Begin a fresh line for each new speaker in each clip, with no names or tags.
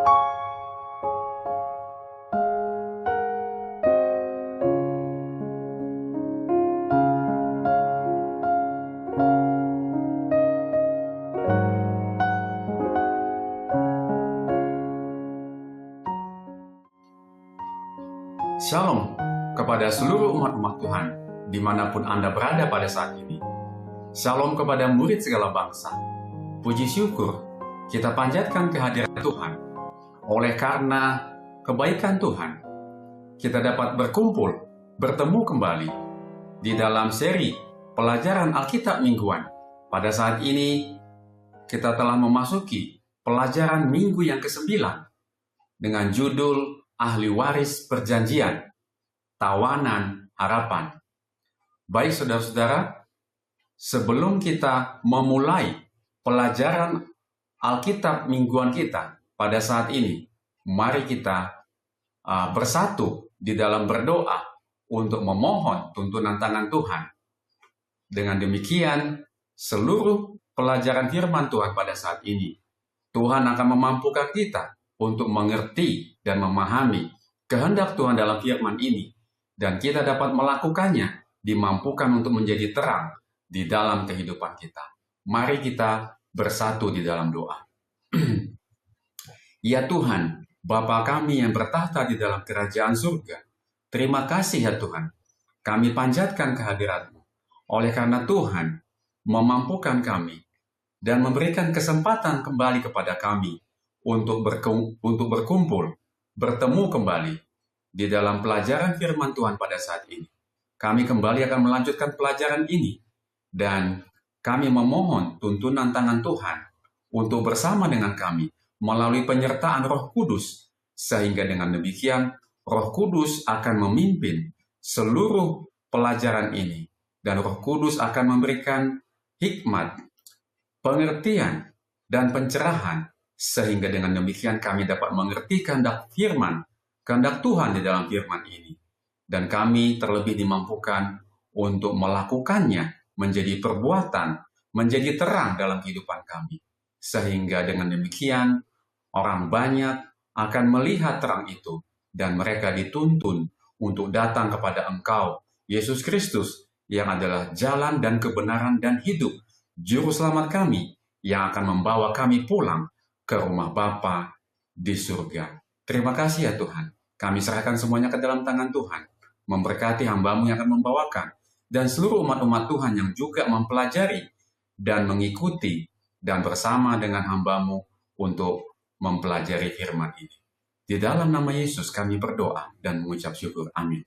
Shalom kepada seluruh umat-umat Tuhan, dimanapun Anda berada pada saat ini. Shalom kepada murid segala bangsa. Puji syukur kita panjatkan kehadiran Tuhan. Oleh karena kebaikan Tuhan, kita dapat berkumpul, bertemu kembali di dalam seri pelajaran Alkitab mingguan. Pada saat ini, kita telah memasuki pelajaran minggu yang ke-9 dengan judul Ahli Waris Perjanjian, Tawanan Harapan. Baik saudara-saudara, sebelum kita memulai pelajaran Alkitab mingguan kita pada saat ini, mari kita bersatu di dalam berdoa untuk memohon tuntunan tangan Tuhan. Dengan demikian, seluruh pelajaran firman Tuhan pada saat ini, Tuhan akan memampukan kita untuk mengerti dan memahami kehendak Tuhan dalam firman ini, dan kita dapat melakukannya, dimampukan untuk menjadi terang di dalam kehidupan kita. Mari kita bersatu di dalam doa. Ya Tuhan, Bapa kami yang bertahta di dalam kerajaan surga, terima kasih ya Tuhan, kami panjatkan kehadirat-Mu, oleh karena Tuhan memampukan kami dan memberikan kesempatan kembali kepada kami untuk berkumpul, bertemu kembali di dalam pelajaran firman Tuhan pada saat ini. Kami kembali akan melanjutkan pelajaran ini, dan kami memohon tuntunan tangan Tuhan untuk bersama dengan kami melalui penyertaan Roh Kudus, sehingga dengan demikian Roh Kudus akan memimpin seluruh pelajaran ini, dan Roh Kudus akan memberikan hikmat, pengertian, dan pencerahan, sehingga dengan demikian kami dapat mengerti kehendak firman, kehendak Tuhan di dalam firman ini. Dan kami terlebih dimampukan untuk melakukannya menjadi perbuatan, menjadi terang dalam kehidupan kami. Sehingga dengan demikian, orang banyak akan melihat terang itu, dan mereka dituntun untuk datang kepada Engkau, Yesus Kristus, yang adalah jalan dan kebenaran dan hidup, Juru Selamat kami, yang akan membawa kami pulang ke rumah Bapa di surga. Terima kasih ya Tuhan. Kami serahkan semuanya ke dalam tangan Tuhan. Memberkati hamba-Mu yang akan membawakan, dan seluruh umat-umat Tuhan yang juga mempelajari dan mengikuti dan bersama dengan hamba-Mu untuk mempelajari firman ini. Di dalam nama Yesus kami berdoa dan mengucap syukur. Amin.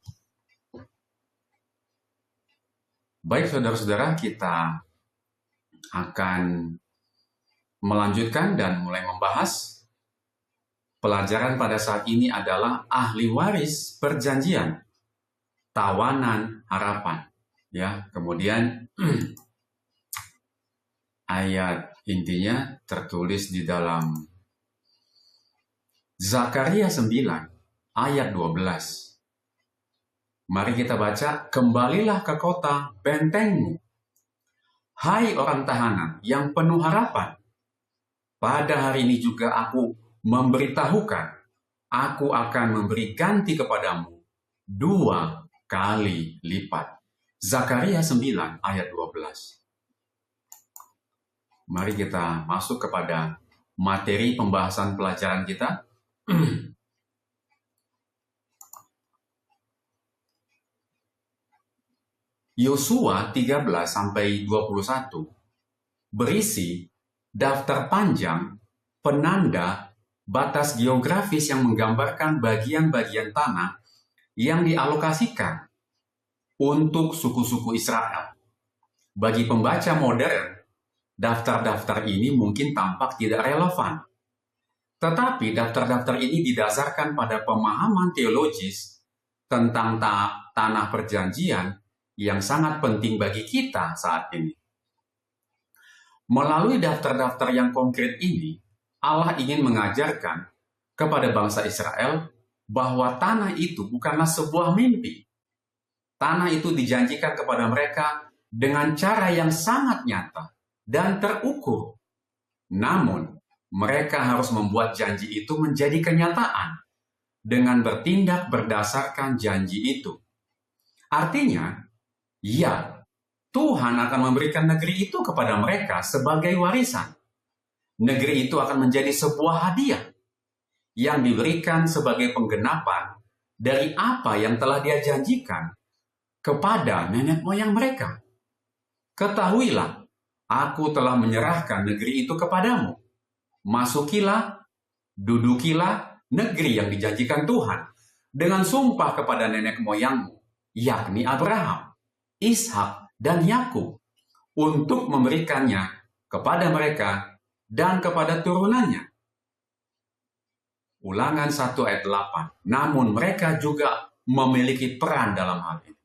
Baik saudara-saudara, kita akan melanjutkan dan mulai membahas pelajaran pada saat ini adalah ahli waris perjanjian, tawanan harapan. Ya, kemudian ayat intinya tertulis di dalam Zakaria 9 ayat 12. Mari kita baca, kembalilah ke kota bentengmu, hai orang tahanan yang penuh harapan. Pada hari ini juga aku memberitahukan, aku akan memberi ganti kepadamu 2 kali lipat. Zakaria 9 ayat 12. Mari kita masuk kepada materi pembahasan pelajaran kita. Yosua 13-21 berisi daftar panjang, penanda, batas geografis yang menggambarkan bagian-bagian tanah yang dialokasikan untuk suku-suku Israel. Bagi pembaca modern, daftar-daftar ini mungkin tampak tidak relevan. Tetapi daftar-daftar ini didasarkan pada pemahaman teologis tentang tanah perjanjian yang sangat penting bagi kita saat ini. Melalui daftar-daftar yang konkret ini, Allah ingin mengajarkan kepada bangsa Israel bahwa tanah itu bukanlah sebuah mimpi. Tanah itu dijanjikan kepada mereka dengan cara yang sangat nyata dan terukur. Namun, mereka harus membuat janji itu menjadi kenyataan dengan bertindak berdasarkan janji itu. Artinya, ya, Tuhan akan memberikan negeri itu kepada mereka sebagai warisan. Negeri itu akan menjadi sebuah hadiah yang diberikan sebagai penggenapan dari apa yang telah Dia janjikan kepada nenek moyang mereka. Ketahuilah, aku telah menyerahkan negeri itu kepadamu. Masukilah, dudukilah negeri yang dijanjikan Tuhan dengan sumpah kepada nenek moyangmu, yakni Abraham, Ishak, dan Yakub, untuk memberikannya kepada mereka dan kepada turunannya. Ulangan 1 ayat 8. Namun mereka juga memiliki peran dalam hal ini.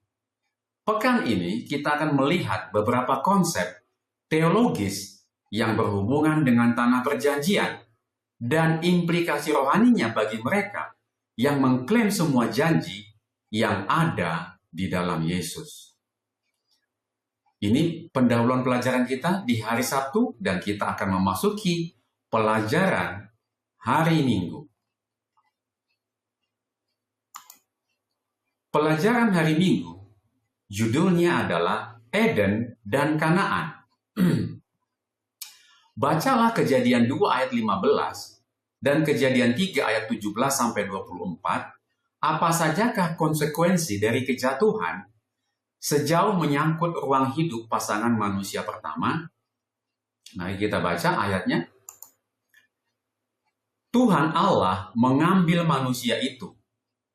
Pekan ini kita akan melihat beberapa konsep teologis yang berhubungan dengan tanah perjanjian dan implikasi rohaninya bagi mereka yang mengklaim semua janji yang ada di dalam Yesus. Ini pendahuluan pelajaran kita di hari Sabtu dan kita akan memasuki pelajaran hari Minggu. Pelajaran hari Minggu judulnya adalah Eden dan Kanaan. Bacalah Kejadian 2 ayat 15 dan Kejadian 3 ayat 17-24. Apa sajakah konsekuensi dari kejatuhan sejauh menyangkut ruang hidup pasangan manusia pertama? Mari kita baca ayatnya. Tuhan Allah mengambil manusia itu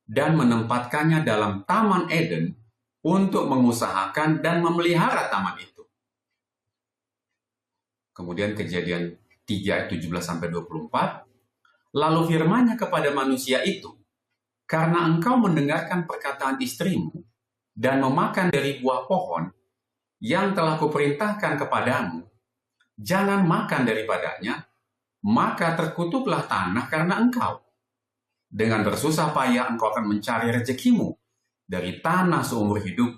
dan menempatkannya dalam Taman Eden untuk mengusahakan dan memelihara taman itu. Kemudian Kejadian 3 ayat 17-24. Lalu firman-Nya kepada manusia itu, karena engkau mendengarkan perkataan istrimu dan memakan dari buah pohon yang telah kuperintahkan kepadamu, jangan makan daripadanya, maka terkutuklah tanah karena engkau. Dengan bersusah payah engkau akan mencari rezekimu dari tanah seumur hidup.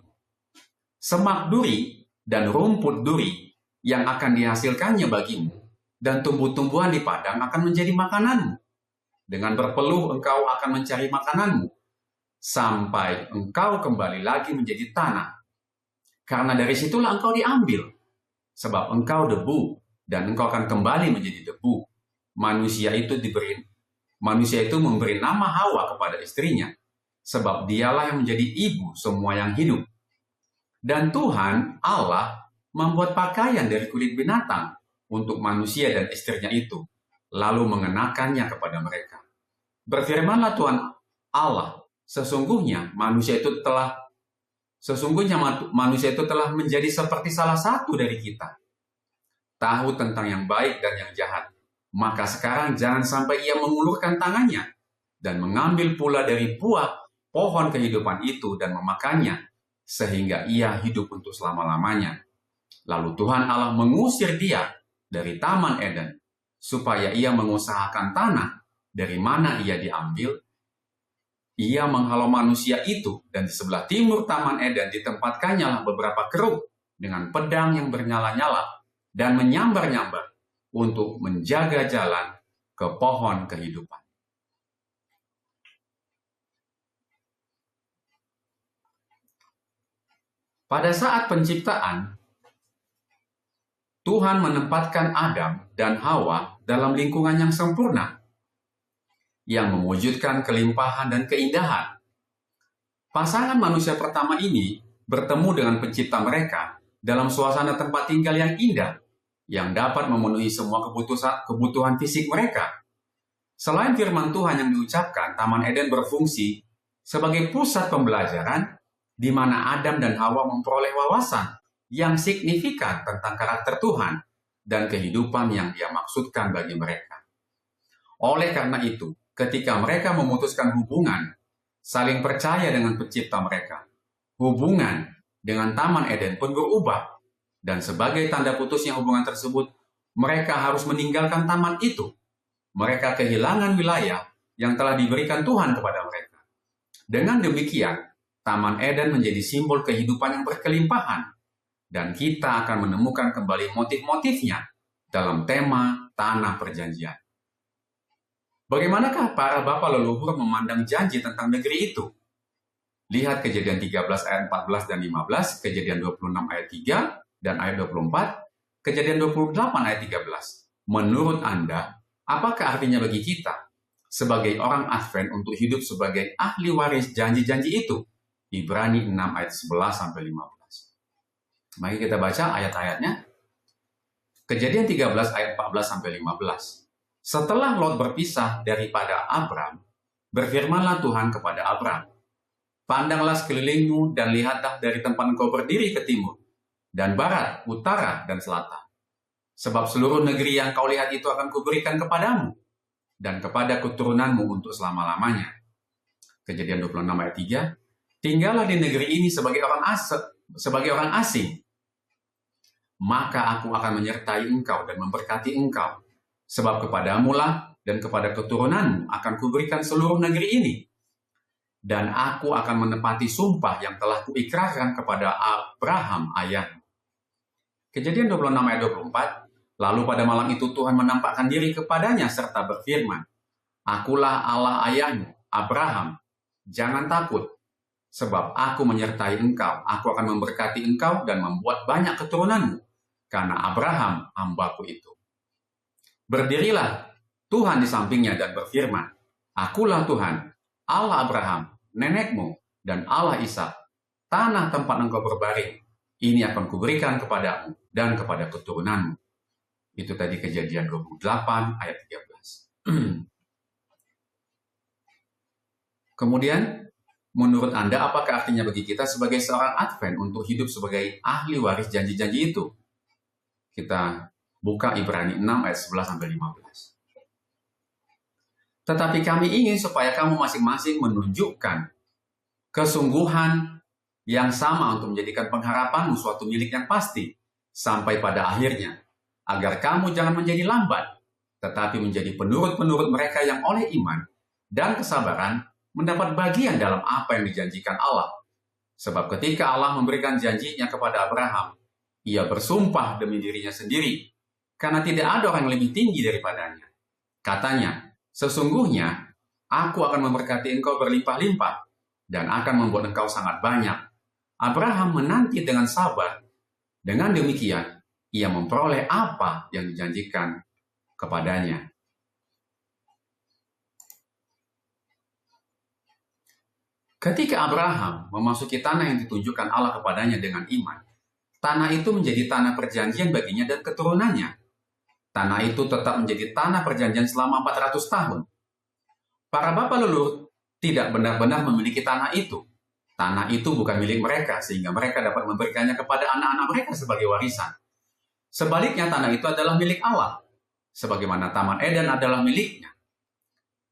Semak duri dan rumput duri yang akan dihasilkannya bagimu, dan tumbuh-tumbuhan di padang akan menjadi makananmu. Dengan berpeluh engkau akan mencari makananmu, sampai engkau kembali lagi menjadi tanah. Karena dari situlah engkau diambil, sebab engkau debu, dan engkau akan kembali menjadi debu. Manusia itu memberi nama Hawa kepada istrinya, sebab dialah yang menjadi ibu semua yang hidup. Dan Tuhan Allah membuat pakaian dari kulit binatang untuk manusia dan istrinya itu, lalu mengenakannya kepada mereka. Berfirmanlah Tuhan Allah, sesungguhnya manusia itu telah menjadi seperti salah satu dari kita, tahu tentang yang baik dan yang jahat. Maka sekarang jangan sampai ia mengulurkan tangannya dan mengambil pula dari buah pohon kehidupan itu dan memakannya, sehingga ia hidup untuk selama-lamanya. Lalu Tuhan Allah mengusir dia dari Taman Eden, supaya ia mengusahakan tanah dari mana ia diambil. Ia menghalau manusia itu, dan di sebelah timur Taman Eden ditempatkannya beberapa keruk dengan pedang yang bernyala-nyala dan menyambar-nyambar untuk menjaga jalan ke pohon kehidupan. Pada saat penciptaan, Tuhan menempatkan Adam dan Hawa dalam lingkungan yang sempurna, yang mewujudkan kelimpahan dan keindahan. Pasangan manusia pertama ini bertemu dengan pencipta mereka dalam suasana tempat tinggal yang indah, yang dapat memenuhi semua kebutuhan fisik mereka. Selain firman Tuhan yang diucapkan, Taman Eden berfungsi sebagai pusat pembelajaran di mana Adam dan Hawa memperoleh wawasan yang signifikan tentang karakter Tuhan dan kehidupan yang Dia maksudkan bagi mereka. Oleh karena itu, ketika mereka memutuskan hubungan, saling percaya dengan pencipta mereka, hubungan dengan Taman Eden pun berubah. Dan sebagai tanda putusnya hubungan tersebut, mereka harus meninggalkan taman itu. Mereka kehilangan wilayah yang telah diberikan Tuhan kepada mereka. Dengan demikian, Taman Eden menjadi simbol kehidupan yang berkelimpahan. Dan kita akan menemukan kembali motif-motifnya dalam tema Tanah Perjanjian. Bagaimanakah para bapa leluhur memandang janji tentang negeri itu? Lihat Kejadian 13 ayat 14 dan 15, Kejadian 26 ayat 3 dan ayat 24, Kejadian 28 ayat 13. Menurut Anda, apakah artinya bagi kita sebagai orang Advent untuk hidup sebagai ahli waris janji-janji itu? Ibrani 6 ayat 11 sampai 15. Mari kita baca ayat-ayatnya. Kejadian 13 ayat 14 sampai 15. Setelah Lot berpisah daripada Abram, berfirmanlah Tuhan kepada Abram, "Pandanglah sekelilingmu dan lihatlah dari tempat engkau berdiri ke timur, dan barat, utara, dan selatan. Sebab seluruh negeri yang kau lihat itu akan kuberikan kepadamu, dan kepada keturunanmu untuk selama-lamanya." Kejadian 26 ayat 3, "Tinggallah di negeri ini sebagai orang asing. Maka aku akan menyertai engkau dan memberkati engkau. Sebab kepadamulah dan kepada keturunanmu akan kuberikan seluruh negeri ini. Dan aku akan menepati sumpah yang telah kuikrarkan kepada Abraham ayahmu." Kejadian 26 ayat 24, "Lalu pada malam itu Tuhan menampakkan diri kepadanya serta berfirman, Akulah Allah ayahmu, Abraham. Jangan takut, sebab aku menyertai engkau. Aku akan memberkati engkau dan membuat banyak keturunanmu, karena Abraham hambaku itu. Berdirilah Tuhan di sampingnya dan berfirman, Akulah Tuhan, Allah Abraham, nenekmu, dan Allah Ishak. Tanah tempat engkau berbaring, ini akan kuberikan kepadamu dan kepada keturunanmu." Itu tadi Kejadian 28 ayat 13. Kemudian, menurut Anda, apakah artinya bagi kita sebagai seorang Advent untuk hidup sebagai ahli waris janji-janji itu? Kita buka Ibrani 6 ayat 11 sampai 15. "Tetapi kami ingin supaya kamu masing-masing menunjukkan kesungguhan yang sama untuk menjadikan pengharapanmu suatu milik yang pasti sampai pada akhirnya, agar kamu jangan menjadi lambat, tetapi menjadi penurut-penurut mereka yang oleh iman dan kesabaran mendapat bagian dalam apa yang dijanjikan Allah. Sebab ketika Allah memberikan janjinya kepada Abraham, ia bersumpah demi dirinya sendiri, karena tidak ada orang yang lebih tinggi daripadanya. Katanya, sesungguhnya aku akan memberkati engkau berlimpah-limpah dan akan membuat engkau sangat banyak. Abraham menanti dengan sabar. Dengan demikian, ia memperoleh apa yang dijanjikan kepadanya. Ketika Abraham memasuki tanah yang ditunjukkan Allah kepadanya dengan iman, tanah itu menjadi tanah perjanjian baginya dan keturunannya. Tanah itu tetap menjadi tanah perjanjian selama 400 tahun. Para bapa leluhur tidak benar-benar memiliki tanah itu. Tanah itu bukan milik mereka, sehingga mereka dapat memberikannya kepada anak-anak mereka sebagai warisan. Sebaliknya, tanah itu adalah milik Allah, sebagaimana Taman Eden adalah miliknya.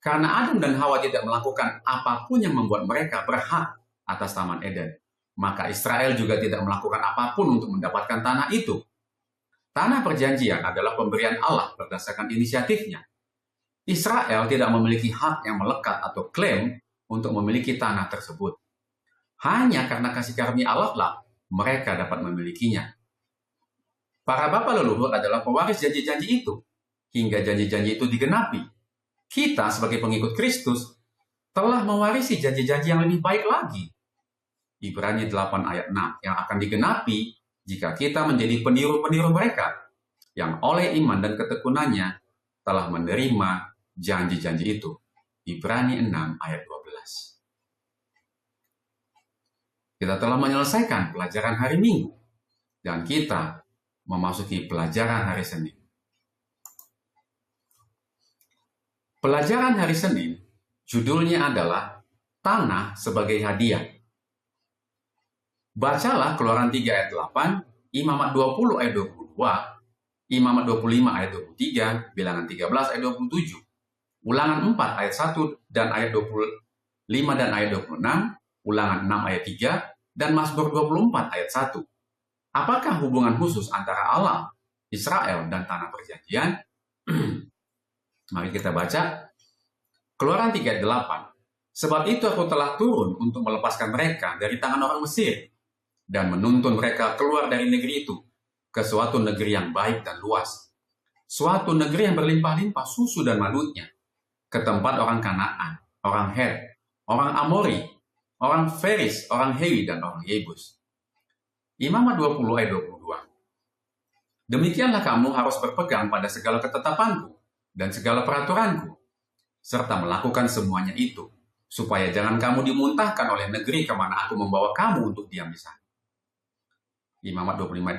Karena Adam dan Hawa tidak melakukan apapun yang membuat mereka berhak atas Taman Eden, maka Israel juga tidak melakukan apapun untuk mendapatkan tanah itu. Tanah perjanjian adalah pemberian Allah berdasarkan inisiatifnya. Israel tidak memiliki hak yang melekat atau klaim untuk memiliki tanah tersebut. Hanya karena kasih karunia Allah lah mereka dapat memilikinya. Para bapa leluhur adalah pewaris janji-janji itu, hingga janji-janji itu digenapi. Kita sebagai pengikut Kristus telah mewarisi janji-janji yang lebih baik lagi. Ibrani 8 ayat 6 yang akan digenapi jika kita menjadi peniru-peniru mereka yang oleh iman dan ketekunannya telah menerima janji-janji itu. Ibrani 6 ayat 12. Kita telah menyelesaikan pelajaran hari Minggu dan kita memasuki pelajaran hari Senin. Pelajaran hari Senin judulnya adalah Tanah sebagai Hadiah. Bacalah Keluaran 3 ayat 8, Imamat 20 ayat 22, Imamat 25 ayat 23, Bilangan 13 ayat 27, Ulangan 4 ayat 1 dan ayat 25 dan ayat 26, Ulangan 6 ayat 3, dan Mazmur 24 ayat 1. Apakah hubungan khusus antara Allah, Israel, dan tanah perjanjian? Mari kita baca Keluaran 3 ayat 8. Sebab itu aku telah turun untuk melepaskan mereka dari tangan orang Mesir dan menuntun mereka keluar dari negeri itu ke suatu negeri yang baik dan luas, suatu negeri yang berlimpah-limpah susu dan madunya, ke tempat orang Kanaan, orang Het, orang Amori, orang Feris, orang Hewi, dan orang Yebus. Imamat 20 ayat 22. Demikianlah kamu harus berpegang pada segala ketetapanku dan segala peraturanku, serta melakukan semuanya itu, supaya jangan kamu dimuntahkan oleh negeri kemana aku membawa kamu untuk diam di sana. Imamat 25 ayat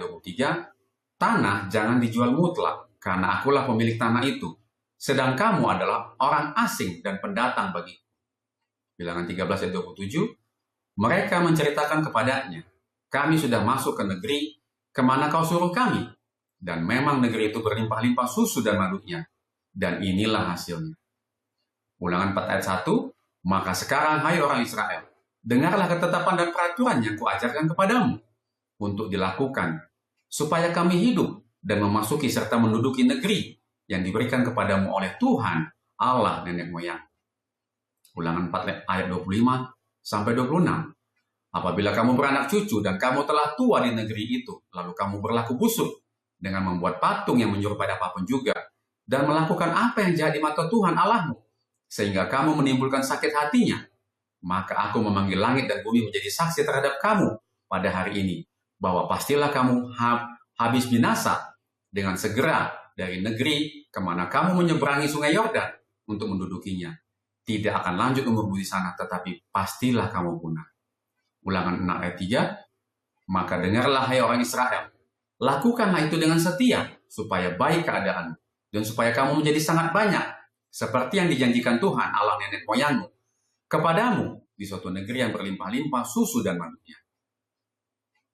23. Tanah jangan dijual mutlak, karena akulah pemilik tanah itu, sedang kamu adalah orang asing dan pendatang bagiku. Bilangan 13 ayat 27. Mereka menceritakan kepadanya, kami sudah masuk ke negeri kemana kau suruh kami, dan memang negeri itu berlimpah-limpah susu dan madunya, dan inilah hasilnya. Ulangan 4 ayat 1. Maka sekarang, hai orang Israel, dengarlah ketetapan dan peraturan yang kuajarkan kepadamu, untuk dilakukan, supaya kami hidup dan memasuki serta menduduki negeri yang diberikan kepadamu oleh Tuhan, Allah nenek moyang. Ulangan 4 ayat 25 sampai 26. Apabila kamu beranak cucu dan kamu telah tua di negeri itu, lalu kamu berlaku busuk dengan membuat patung yang menyerupai apapun juga, dan melakukan apa yang jahat di mata Tuhan Allahmu, sehingga kamu menimbulkan sakit hatinya, maka aku memanggil langit dan bumi menjadi saksi terhadap kamu pada hari ini, bahwa pastilah kamu habis binasa dengan segera dari negeri kemana kamu menyeberangi sungai Yordan untuk mendudukinya. Tidak akan lanjut umurmu di sana, tetapi pastilah kamu punah. Ulangan 6 ayat 3. Maka dengarlah hai orang Israel, lakukanlah itu dengan setia, supaya baik keadaanmu, dan supaya kamu menjadi sangat banyak, seperti yang dijanjikan Tuhan Allah nenek moyangmu kepadamu di suatu negeri yang berlimpah-limpah susu dan madunya.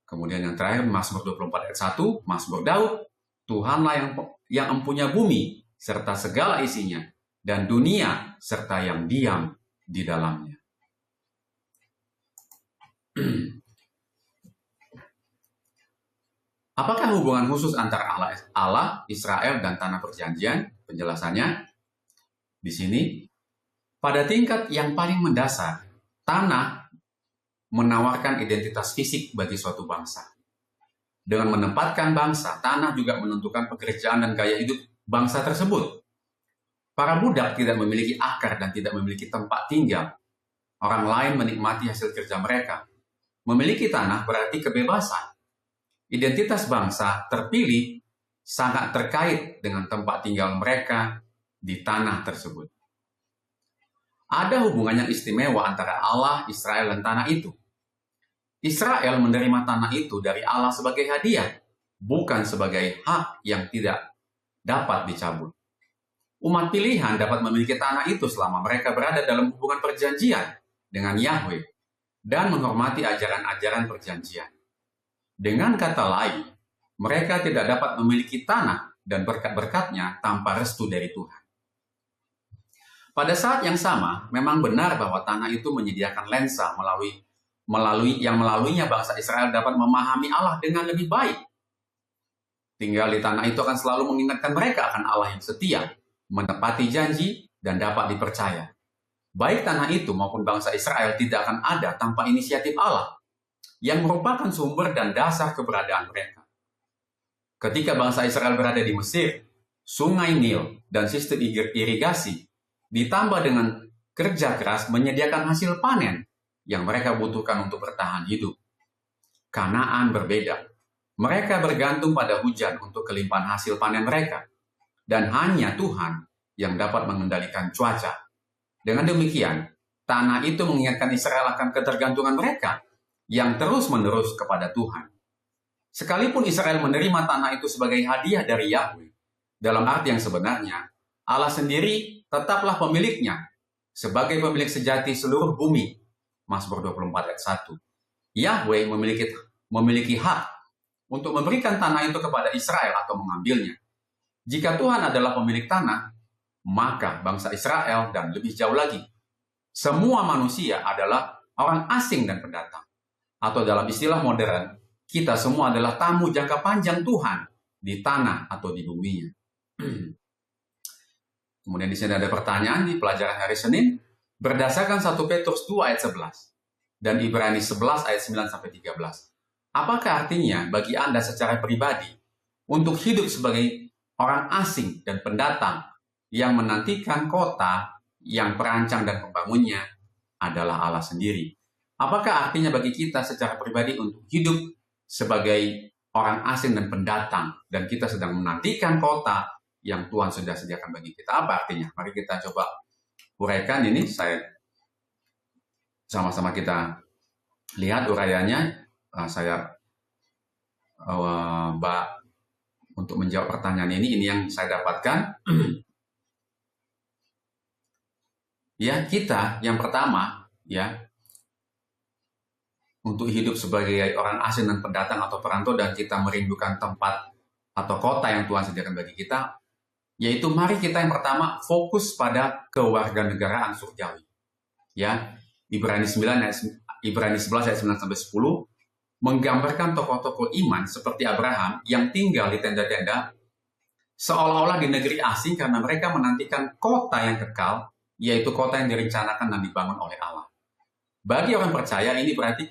Kemudian yang terakhir, Mazmur 24 ayat 1, Mazmur Daud, Tuhanlah yang empunya bumi serta segala isinya, dan dunia serta yang diam di dalamnya. Apakah hubungan khusus antara Allah, Israel, dan tanah perjanjian? Penjelasannya di sini, pada tingkat yang paling mendasar, tanah menawarkan identitas fisik bagi suatu bangsa. Dengan menempatkan bangsa, tanah juga menentukan pekerjaan dan gaya hidup bangsa tersebut. Para budak tidak memiliki akar dan tidak memiliki tempat tinggal. Orang lain menikmati hasil kerja mereka. Memiliki tanah berarti kebebasan. Identitas bangsa terpilih sangat terkait dengan tempat tinggal mereka di tanah tersebut. Ada hubungan yang istimewa antara Allah, Israel, dan tanah itu. Israel menerima tanah itu dari Allah sebagai hadiah, bukan sebagai hak yang tidak dapat dicabut. Umat pilihan dapat memiliki tanah itu selama mereka berada dalam hubungan perjanjian dengan Yahweh dan menghormati ajaran-ajaran perjanjian. Dengan kata lain, mereka tidak dapat memiliki tanah dan berkat-berkatnya tanpa restu dari Tuhan. Pada saat yang sama, memang benar bahwa tanah itu menyediakan lensa yang melaluinya bangsa Israel dapat memahami Allah dengan lebih baik. Tinggal di tanah itu akan selalu mengingatkan mereka akan Allah yang setia, menepati janji, dan dapat dipercaya. Baik tanah itu maupun bangsa Israel tidak akan ada tanpa inisiatif Allah, yang merupakan sumber dan dasar keberadaan mereka. Ketika bangsa Israel berada di Mesir, sungai Nil dan sistem irigasi, ditambah dengan kerja keras menyediakan hasil panen yang mereka butuhkan untuk bertahan hidup. Kanaan berbeda. Mereka bergantung pada hujan untuk kelimpahan hasil panen mereka, dan hanya Tuhan yang dapat mengendalikan cuaca. Dengan demikian, tanah itu mengingatkan Israel akan ketergantungan mereka yang terus-menerus kepada Tuhan. Sekalipun Israel menerima tanah itu sebagai hadiah dari Yahweh, dalam arti yang sebenarnya, Allah sendiri tetaplah pemiliknya, sebagai pemilik sejati seluruh bumi. Mazmur 24 ayat 1. Yahweh memiliki hak untuk memberikan tanah itu kepada Israel atau mengambilnya. Jika Tuhan adalah pemilik tanah, maka bangsa Israel dan lebih jauh lagi, semua manusia adalah orang asing dan pendatang. Atau dalam istilah modern, kita semua adalah tamu jangka panjang Tuhan di tanah atau di buminya. Kemudian di sini ada pertanyaan di pelajaran hari Senin, berdasarkan 1 Petrus 2 ayat 11 dan Ibrani 11 ayat 9-13. Apakah artinya bagi Anda secara pribadi untuk hidup sebagai orang asing dan pendatang yang menantikan kota yang perancang dan pembangunnya adalah Allah sendiri. Apakah artinya bagi kita secara pribadi untuk hidup sebagai orang asing dan pendatang, dan kita sedang menantikan kota yang Tuhan sudah sediakan bagi kita? Apa artinya? Mari kita coba uraikan ini. Sama-sama kita lihat uraiannya. Saya untuk menjawab pertanyaan ini yang saya dapatkan. Ya, kita yang pertama, ya, untuk hidup sebagai orang asing dan pendatang atau perantau, dan kita merindukan tempat atau kota yang Tuhan sediakan bagi kita, yaitu mari kita yang pertama fokus pada kewarganegaraan surgawi. Ya, Ibrani 11 ayat 9 sampai 10 menggambarkan tokoh-tokoh iman seperti Abraham yang tinggal di tenda-tenda seolah-olah di negeri asing karena mereka menantikan kota yang kekal, yaitu kota yang direncanakan dan dibangun oleh Allah. Bagi orang percaya, ini berarti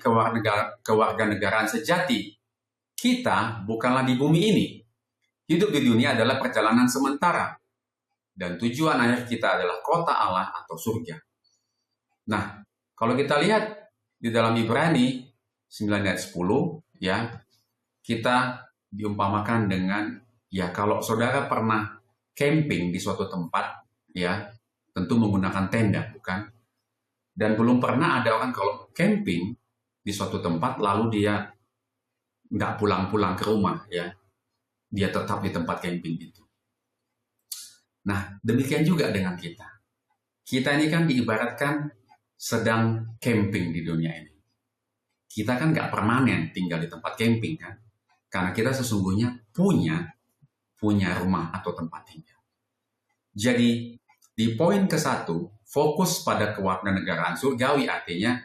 kewarganegaraan sejati. Kita bukanlah di bumi ini. Hidup di dunia adalah perjalanan sementara. Dan tujuan akhir kita adalah kota Allah atau surga. Nah, kalau kita lihat di dalam Ibrani 9 ayat 10, ya, kita diumpamakan dengan, ya, kalau saudara pernah camping di suatu tempat, ya, tentu menggunakan tenda, bukan? Dan belum pernah ada orang kalau camping di suatu tempat lalu dia nggak pulang-pulang ke rumah, ya, dia tetap di tempat camping itu. Nah, demikian juga dengan kita. Kita ini kan diibaratkan sedang camping di dunia ini. Kita kan nggak permanen tinggal di tempat camping, kan? Karena kita sesungguhnya punya rumah atau tempat tinggal. Jadi, di poin ke-1, fokus pada kewarganegaraan surgawi, artinya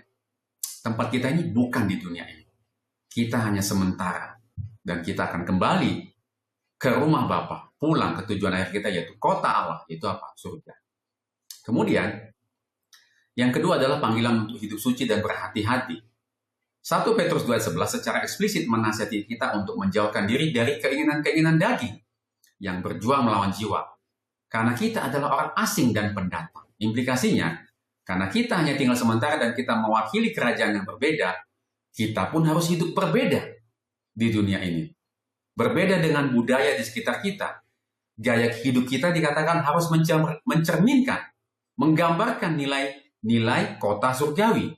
tempat kita ini bukan di dunia ini. Kita hanya sementara, dan kita akan kembali ke rumah Bapa, pulang ke tujuan akhir kita, yaitu kota Allah, yaitu apa? Surga. Kemudian, yang kedua adalah panggilan untuk hidup suci dan berhati-hati. 1 Petrus 2:11 secara eksplisit menasihati kita untuk menjauhkan diri dari keinginan-keinginan daging yang berjuang melawan jiwa. Karena kita adalah orang asing dan pendatang. Implikasinya, karena kita hanya tinggal sementara dan kita mewakili kerajaan yang berbeda, kita pun harus hidup berbeda di dunia ini. Berbeda dengan budaya di sekitar kita. Gaya hidup kita dikatakan harus mencerminkan, menggambarkan nilai-nilai kota surgawi,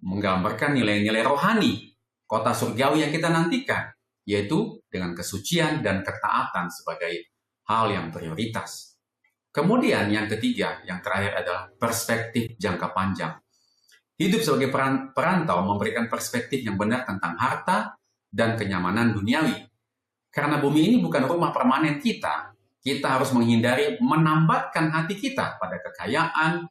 menggambarkan nilai-nilai rohani kota surgawi yang kita nantikan, yaitu dengan kesucian dan ketaatan sebagai hal yang prioritas. Kemudian yang ketiga, yang terakhir adalah perspektif jangka panjang. Hidup sebagai perantau memberikan perspektif yang benar tentang harta dan kenyamanan duniawi. Karena bumi ini bukan rumah permanen kita harus menghindari menambatkan hati kita pada kekayaan,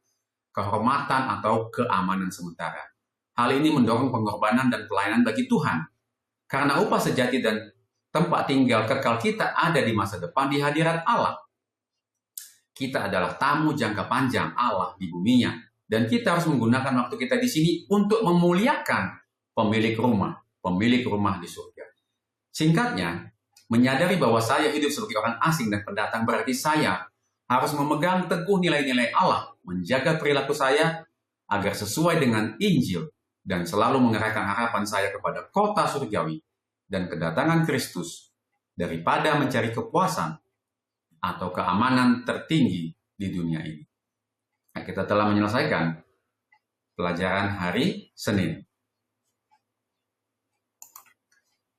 kehormatan, atau keamanan sementara. Hal ini mendorong pengorbanan dan pelayanan bagi Tuhan. Karena upah sejati dan tempat tinggal kekal kita ada di masa depan di hadirat Allah. Kita adalah tamu jangka panjang Allah di buminya, dan kita harus menggunakan waktu kita di sini untuk memuliakan pemilik rumah di surga. Singkatnya, menyadari bahwa saya hidup sebagai orang asing dan pendatang berarti saya harus memegang teguh nilai-nilai Allah, menjaga perilaku saya agar sesuai dengan Injil, dan selalu mengerahkan harapan saya kepada kota surgawi dan kedatangan Kristus daripada mencari kepuasan atau keamanan tertinggi di dunia ini. Nah, kita telah menyelesaikan pelajaran hari Senin.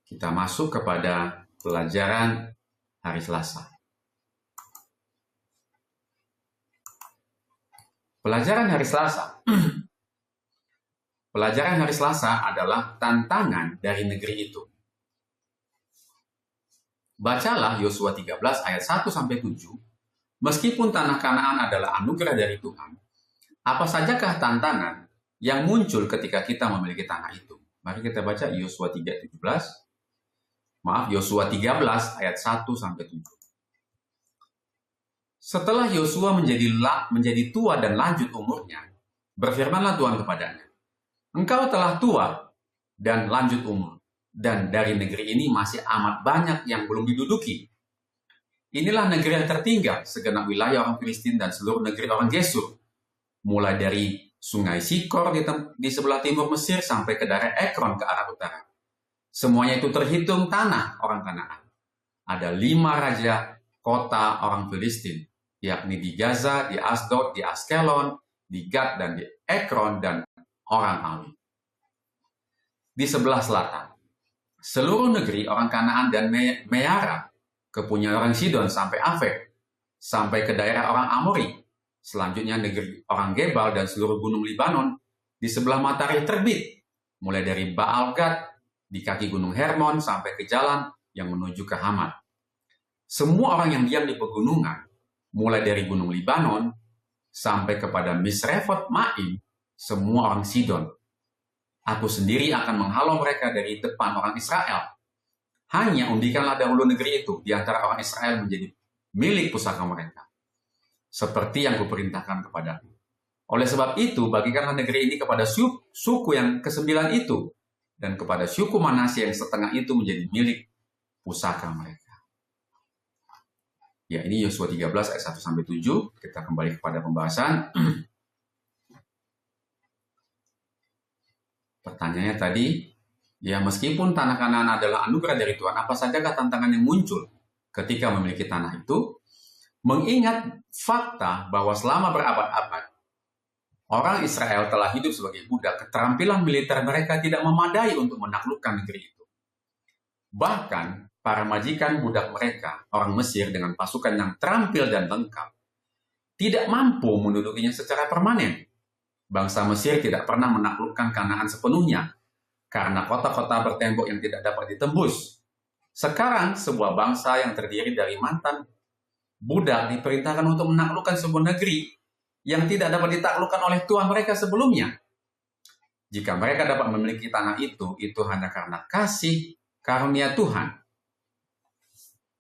Kita masuk kepada pelajaran hari Selasa. Pelajaran hari Selasa. Pelajaran hari Selasa adalah tantangan dari negeri itu. Bacalah Yosua 13 ayat 1-7. Meskipun tanah Kanaan adalah anugerah dari Tuhan, apa sajakah tantangan yang muncul ketika kita memiliki tanah itu? Mari kita baca Yosua 13 ayat 1-7. Setelah Yosua menjadi tua dan lanjut umurnya, berfirmanlah Tuhan kepadanya, "Engkau telah tua dan lanjut umur, dan dari negeri ini masih amat banyak yang belum diduduki. Inilah negeri yang tertinggal, segenap wilayah orang Filistin dan seluruh negeri orang Gesur. mulai dari Sungai Sikor di sebelah timur Mesir sampai ke daerah Ekron ke arah utara. Semuanya itu terhitung tanah orang Kanaan. Ada 5 raja kota orang Filistin, yakni di Gaza, di Asdod, di Askelon, di Gad, dan di Ekron, dan orang Awi. Di sebelah selatan, seluruh negeri orang Kanaan dan Meara, kepunyaan orang Sidon sampai Afek, sampai ke daerah orang Amori, selanjutnya negeri orang Gebal dan seluruh gunung Libanon, di sebelah matahari terbit, mulai dari Baal Gad, di kaki gunung Hermon, sampai ke jalan yang menuju ke Hamat. Semua orang yang diam di pegunungan, mulai dari gunung Libanon, sampai kepada Misrefot Maim, semua orang Sidon. Aku sendiri akan menghalau mereka dari depan orang Israel. Hanya undikanlah dahulu negeri itu di antara orang Israel menjadi milik pusaka mereka, seperti yang kuperintahkan kepadamu. Oleh sebab itu, bagikanlah negeri ini kepada suku yang ke-9 itu, dan kepada suku Manasye yang setengah itu menjadi milik pusaka mereka. Ya, ini Yosua 13 ayat 1-7. Kita kembali kepada pembahasan. Pertanyaannya tadi, ya meskipun tanah Kanaan adalah anugerah dari Tuhan, apa sajakah tantangan yang muncul ketika memiliki tanah itu? Mengingat fakta bahwa selama berabad-abad, orang Israel telah hidup sebagai budak, keterampilan militer mereka tidak memadai untuk menaklukkan negeri itu. Bahkan, para majikan budak mereka, orang Mesir dengan pasukan yang terampil dan lengkap, tidak mampu mendudukinya secara permanen. Bangsa Mesir tidak pernah menaklukkan Kanaan sepenuhnya, karena kota-kota bertembok yang tidak dapat ditembus. Sekarang, sebuah bangsa yang terdiri dari mantan budak diperintahkan untuk menaklukkan sebuah negeri yang tidak dapat ditaklukkan oleh Tuhan mereka sebelumnya. Jika mereka dapat memiliki tanah itu hanya karena kasih karunia Tuhan,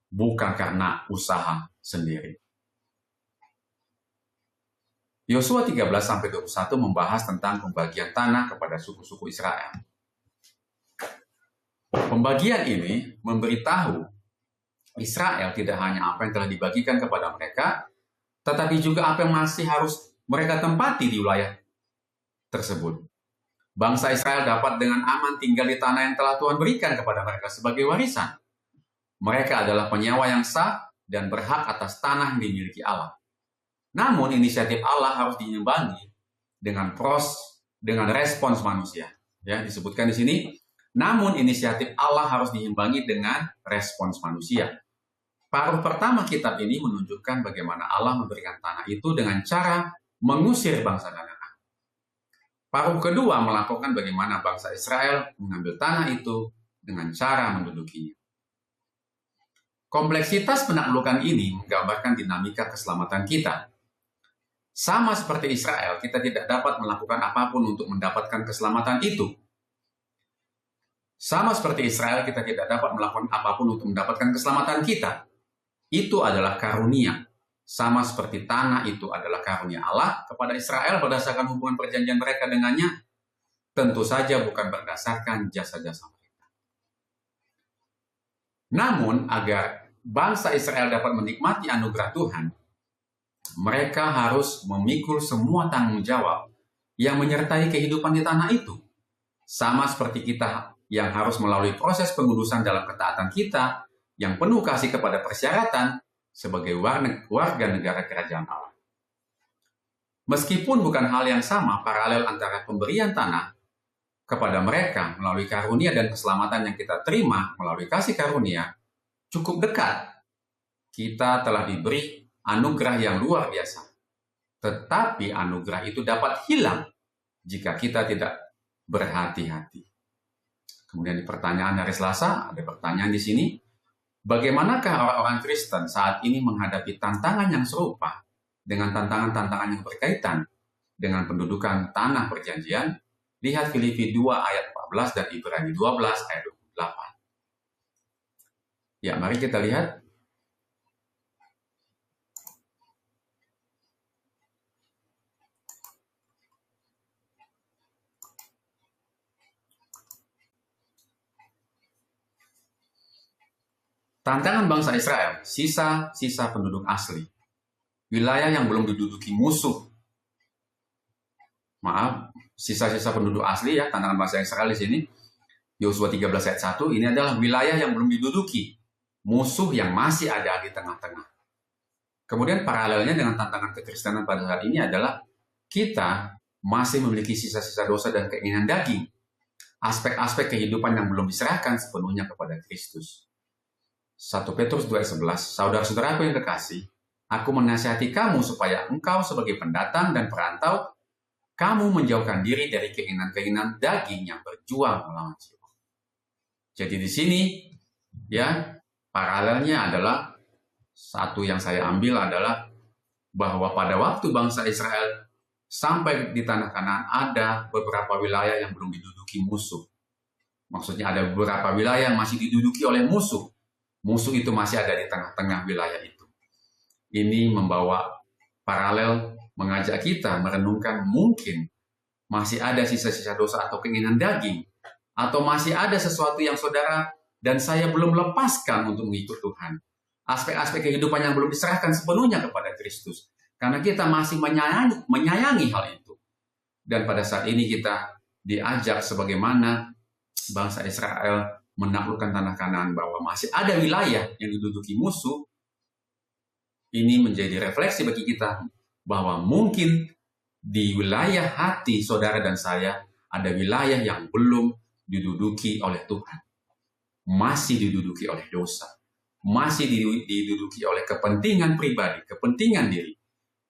bukan karena usaha sendiri. Yosua 13-21 membahas tentang pembagian tanah kepada suku-suku Israel. Pembagian ini memberitahu Israel tidak hanya apa yang telah dibagikan kepada mereka, tetapi juga apa yang masih harus mereka tempati di wilayah tersebut. Bangsa Israel dapat dengan aman tinggal di tanah yang telah Tuhan berikan kepada mereka sebagai warisan. Mereka adalah penyewa yang sah dan berhak atas tanah yang dimiliki Allah. Namun inisiatif Allah harus diimbangi dengan respons manusia. Ya, disebutkan di sini, namun inisiatif Allah harus diimbangi dengan respons manusia. Paruh pertama kitab ini menunjukkan bagaimana Allah memberikan tanah itu dengan cara mengusir bangsa Kanaan. Paruh kedua melakukan bagaimana bangsa Israel mengambil tanah itu dengan cara mendudukinya. Kompleksitas penaklukan ini menggambarkan dinamika keselamatan kita. Sama seperti Israel, kita tidak dapat melakukan apapun untuk mendapatkan keselamatan itu. Sama seperti Israel, kita tidak dapat melakukan apapun untuk mendapatkan keselamatan kita. Itu adalah karunia. Sama seperti tanah itu adalah karunia Allah kepada Israel berdasarkan hubungan perjanjian mereka dengannya. Tentu saja bukan berdasarkan jasa-jasa mereka. Namun, agar bangsa Israel dapat menikmati anugerah Tuhan, mereka harus memikul semua tanggung jawab yang menyertai kehidupan di tanah itu. Sama seperti kita yang harus melalui proses pengudusan dalam ketaatan kita yang penuh kasih kepada persyaratan sebagai warga negara kerajaan Allah. Meskipun bukan hal yang sama, paralel antara pemberian tanah kepada mereka melalui karunia dan keselamatan yang kita terima melalui kasih karunia cukup dekat. Kita telah diberi anugerah yang luar biasa. Tetapi anugerah itu dapat hilang jika kita tidak berhati-hati. Kemudian di pertanyaan hari Selasa, ada pertanyaan di sini. Bagaimanakah orang-orang Kristen saat ini menghadapi tantangan yang serupa dengan tantangan-tantangan yang berkaitan dengan pendudukan tanah perjanjian? Lihat Filipi 2 ayat 14 dan Ibrani 12 ayat 28. Ya, mari kita lihat. Tantangan bangsa Israel, sisa-sisa penduduk asli. Wilayah yang belum diduduki musuh. sisa-sisa penduduk asli ya, tantangan bangsa Israel di sini, Yosua 13 ayat 1, ini adalah wilayah yang belum diduduki, musuh yang masih ada di tengah-tengah. Kemudian paralelnya dengan tantangan kekristenan pada saat ini adalah kita masih memiliki sisa-sisa dosa dan keinginan daging, aspek-aspek kehidupan yang belum diserahkan sepenuhnya kepada Kristus. 1 Petrus 2 ayat 11, saudara-saudaraku yang kekasih, aku menasihati kamu supaya engkau sebagai pendatang dan perantau, kamu menjauhkan diri dari keinginan-keinginan daging yang berjuang melawan jiwa. Jadi di sini, ya, paralelnya adalah satu yang saya ambil adalah bahwa pada waktu bangsa Israel sampai di tanah Kanaan ada beberapa wilayah yang belum diduduki musuh. Maksudnya ada beberapa wilayah yang masih diduduki oleh musuh. Musuh itu masih ada di tengah-tengah wilayah itu. Ini membawa paralel mengajak kita merenungkan mungkin masih ada sisa-sisa dosa atau keinginan daging, atau masih ada sesuatu yang saudara dan saya belum lepaskan untuk mengikut Tuhan. Aspek-aspek kehidupan yang belum diserahkan sepenuhnya kepada Kristus. Karena kita masih menyayangi hal itu. Dan pada saat ini kita diajak sebagaimana bangsa Israel menaklukkan tanah Kanaan bahwa masih ada wilayah yang diduduki musuh. Ini menjadi refleksi bagi kita bahwa mungkin di wilayah hati saudara dan saya ada wilayah yang belum diduduki oleh Tuhan. Masih diduduki oleh dosa. Masih diduduki oleh kepentingan pribadi, kepentingan diri.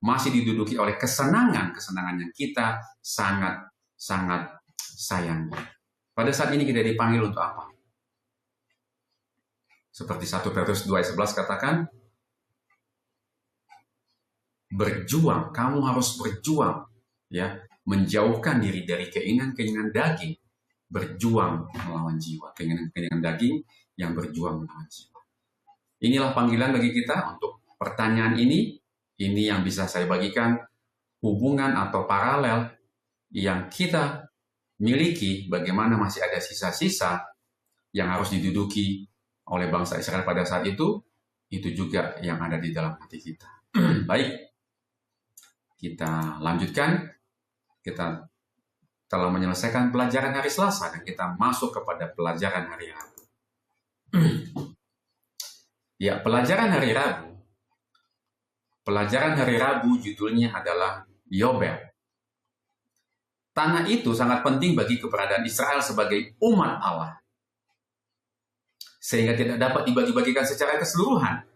Masih diduduki oleh kesenangan yang kita sangat sayangi. Pada saat ini kita dipanggil untuk apa? Seperti 1 Petrus 2 ayat 11 katakan, berjuang, kamu harus berjuang, ya, menjauhkan diri dari keinginan-keinginan daging, berjuang melawan jiwa, keinginan-keinginan daging yang berjuang melawan jiwa. Inilah panggilan bagi kita untuk pertanyaan ini yang bisa saya bagikan hubungan atau paralel yang kita miliki, bagaimana masih ada sisa-sisa yang harus diduduki oleh bangsa Israel pada saat itu juga yang ada di dalam hati kita. Baik, kita lanjutkan. Kita telah menyelesaikan pelajaran hari Selasa dan kita masuk kepada pelajaran hari Rabu. Ya, pelajaran hari Rabu. Pelajaran hari Rabu judulnya adalah Yobel. Tanah itu sangat penting bagi keberadaan Israel sebagai umat Allah. Sehingga tidak dapat dibagi-bagikan secara keseluruhan.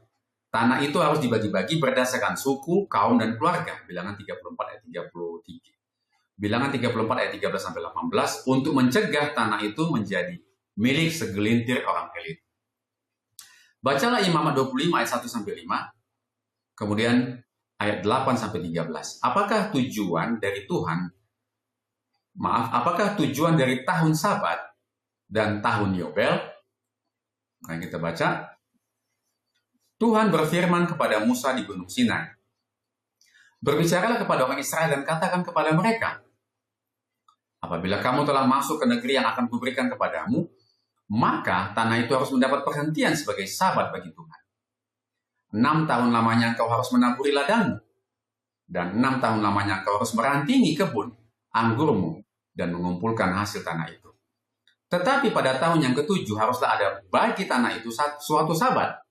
Tanah itu harus dibagi-bagi berdasarkan suku, kaum, dan keluarga. Bilangan 34 ayat 33. Bilangan 34 ayat 13-18 untuk mencegah tanah itu menjadi milik segelintir orang elit. Bacalah Imamat 25 ayat 1-5, kemudian ayat 8-13. Apakah tujuan dari tahun Sabat dan tahun Yobel? Nah, kita baca. Tuhan berfirman kepada Musa di Gunung Sinai. Berbicaralah kepada orang Israel dan katakan kepada mereka, apabila kamu telah masuk ke negeri yang akan kuberikan kepadamu, maka tanah itu harus mendapat perhentian sebagai sabat bagi Tuhan. 6 tahun lamanya engkau harus menaburi ladangmu, dan 6 tahun lamanya engkau harus merantingi kebun anggurmu dan mengumpulkan hasil tanah itu. Tetapi pada tahun yang ke-7 haruslah ada bagi tanah itu suatu sabat,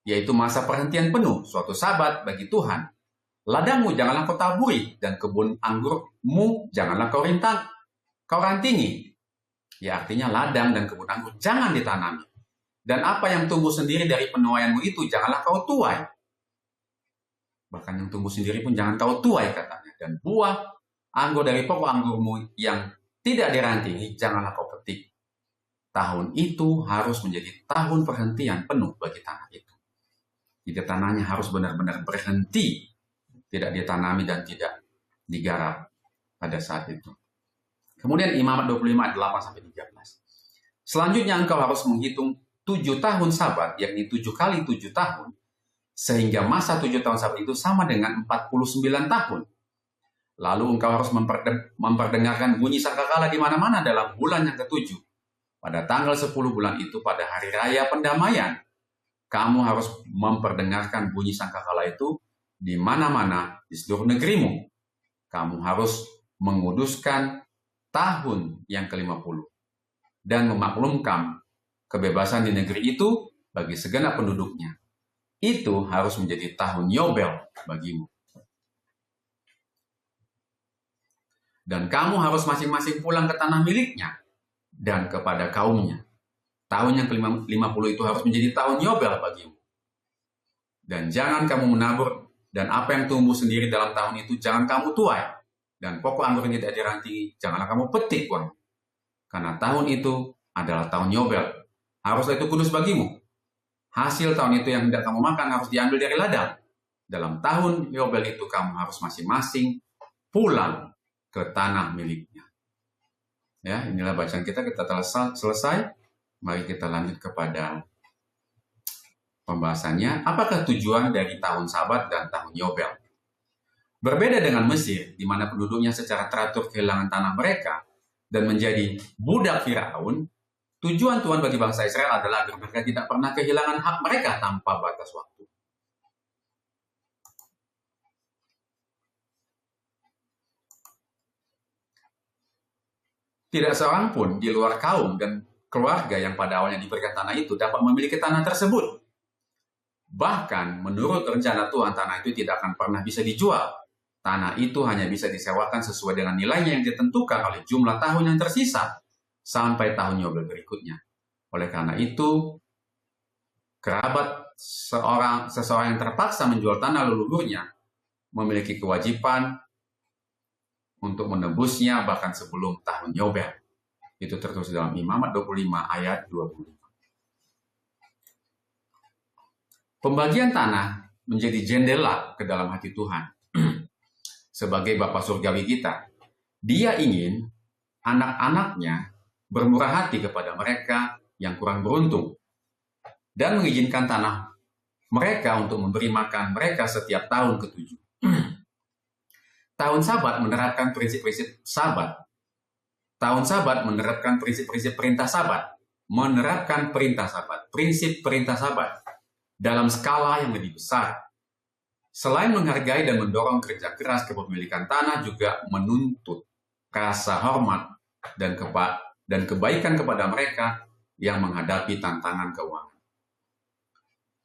yaitu masa perhentian penuh, suatu sabat bagi Tuhan. Ladangmu janganlah kau taburi, dan kebun anggurmu janganlah kau rantingi. Ya, artinya ladang dan kebun anggur jangan ditanami. Dan apa yang tumbuh sendiri dari penuaianmu itu janganlah kau tuai. Bahkan yang tumbuh sendiri pun jangan kau tuai katanya. Dan buah anggur dari pokok anggurmu yang tidak dirantingi janganlah kau petik. Tahun itu harus menjadi tahun perhentian penuh bagi tanah itu. Jadi tanahnya harus benar-benar berhenti, tidak ditanami dan tidak digarap pada saat itu. Kemudian Imamat 25 ayat 8-13. Selanjutnya engkau harus menghitung 7 tahun Sabat, yakni 7 kali 7 tahun, sehingga masa 7 tahun Sabat itu sama dengan 49 tahun. Lalu engkau harus memperdengarkan bunyi sangkakala di mana-mana dalam bulan yang ke-7. Pada tanggal 10 bulan itu, pada hari raya pendamaian, kamu harus memperdengarkan bunyi sangkakala itu di mana-mana di seluruh negerimu. Kamu harus menguduskan tahun yang ke-50 dan memaklumkan kebebasan di negeri itu bagi segenap penduduknya. Itu harus menjadi tahun Yobel bagimu. Dan kamu harus masing-masing pulang ke tanah miliknya dan kepada kaumnya. Tahun yang ke-50 itu harus menjadi tahun Yobel bagimu. Dan jangan kamu menabur, dan apa yang tumbuh sendiri dalam tahun itu jangan kamu tuai. Dan pokok anggur yang tidak dirantingi, janganlah kamu petik uang. Karena tahun itu adalah tahun Yobel. Haruslah itu kudus bagimu. Hasil tahun itu yang tidak kamu makan harus diambil dari ladang. Dalam tahun Yobel itu kamu harus masing-masing pulang ke tanah miliknya. Ya, inilah bacaan kita telah selesai. Mari kita lanjut kepada pembahasannya. Apakah tujuan dari tahun Sabat dan tahun Yobel? Berbeda dengan Mesir, di mana penduduknya secara teratur kehilangan tanah mereka dan menjadi budak Firaun, tujuan Tuhan bagi bangsa Israel adalah agar mereka tidak pernah kehilangan hak mereka tanpa batas waktu. Tidak seorang pun di luar kaum dan keluarga yang pada awalnya diberikan tanah itu dapat memiliki tanah tersebut. Bahkan menurut rencana Tuhan, tanah itu tidak akan pernah bisa dijual. Tanah itu hanya bisa disewakan sesuai dengan nilainya yang ditentukan oleh jumlah tahun yang tersisa sampai tahun Yobel berikutnya. Oleh karena itu, kerabat seseorang yang terpaksa menjual tanah leluhurnya memiliki kewajiban untuk menebusnya bahkan sebelum tahun Yobel. Itu tertulis dalam Imamat 25 ayat 25. Pembagian tanah menjadi jendela ke dalam hati Tuhan. Sebagai Bapa Surgawi kita, Dia ingin anak-anaknya bermurah hati kepada mereka yang kurang beruntung dan mengizinkan tanah mereka untuk memberi makan mereka setiap tahun ke-7. Tahun Sabat menerapkan prinsip-prinsip Sabat. Tahun Sabat menerapkan prinsip-prinsip perintah Sabat. Menerapkan perintah Sabat, prinsip perintah Sabat dalam skala yang lebih besar. Selain menghargai dan mendorong kerja keras kepemilikan tanah, juga menuntut rasa hormat dan kebaikan kepada mereka yang menghadapi tantangan keuangan.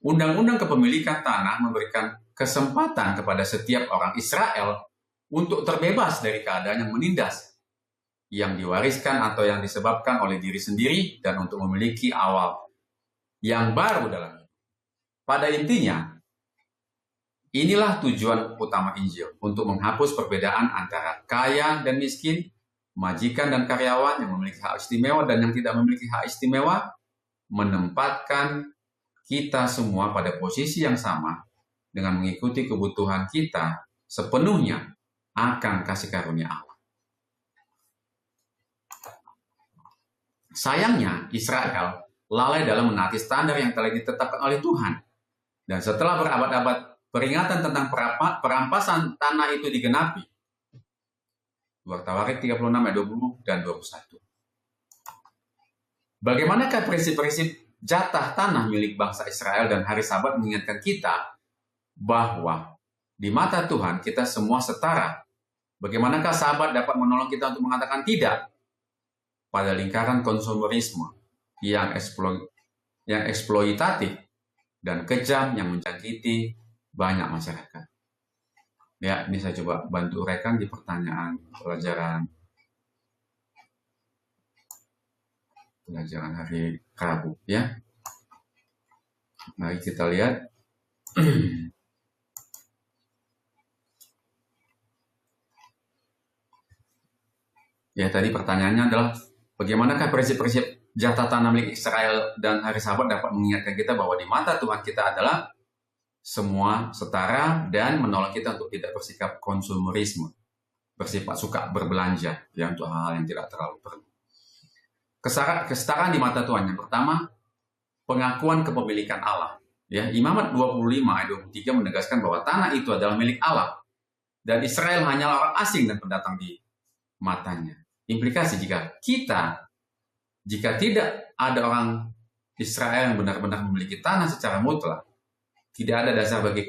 Undang-undang kepemilikan tanah memberikan kesempatan kepada setiap orang Israel untuk terbebas dari keadaan yang menindas, yang diwariskan atau yang disebabkan oleh diri sendiri, dan untuk memiliki awal yang baru dalam hidup. Pada intinya, inilah tujuan utama Injil, untuk menghapus perbedaan antara kaya dan miskin, majikan dan karyawan, yang memiliki hak istimewa dan yang tidak memiliki hak istimewa, menempatkan kita semua pada posisi yang sama dengan mengikuti kebutuhan kita sepenuhnya akan kasih karunia Allah. Sayangnya, Israel lalai dalam menaati standar yang telah ditetapkan oleh Tuhan. Dan setelah berabad-abad peringatan tentang perampasan tanah itu digenapi, 2 Tawarik 36 ayat 20 dan 21. Bagaimanakah prinsip-prinsip jatah tanah milik bangsa Israel dan hari Sabat mengingatkan kita bahwa di mata Tuhan kita semua setara? Bagaimanakah Sabat dapat menolong kita untuk mengatakan tidak pada lingkaran konsumerisme yang eksploitatif dan kejam yang menjangkiti banyak masyarakat? Ya, ini saya coba bantu rekan di pertanyaan pelajaran hari Rabu, ya. Mari kita lihat. Ya, tadi pertanyaannya adalah bagaimanakah prinsip-prinsip jatah tanah milik Israel dan hari Sabat dapat mengingatkan kita bahwa di mata Tuhan kita adalah semua setara dan menolong kita untuk tidak bersikap konsumerisme, bersifat suka berbelanja ya untuk hal-hal yang tidak terlalu perlu. Kesetaraan di mata Tuhan yang pertama, pengakuan kepemilikan Allah. Ya, Imamat 25 ayat 23 menegaskan bahwa tanah itu adalah milik Allah dan Israel hanyalah orang asing dan pendatang di matanya. Implikasi jika tidak ada orang Israel yang benar-benar memiliki tanah secara mutlak, tidak ada dasar bagi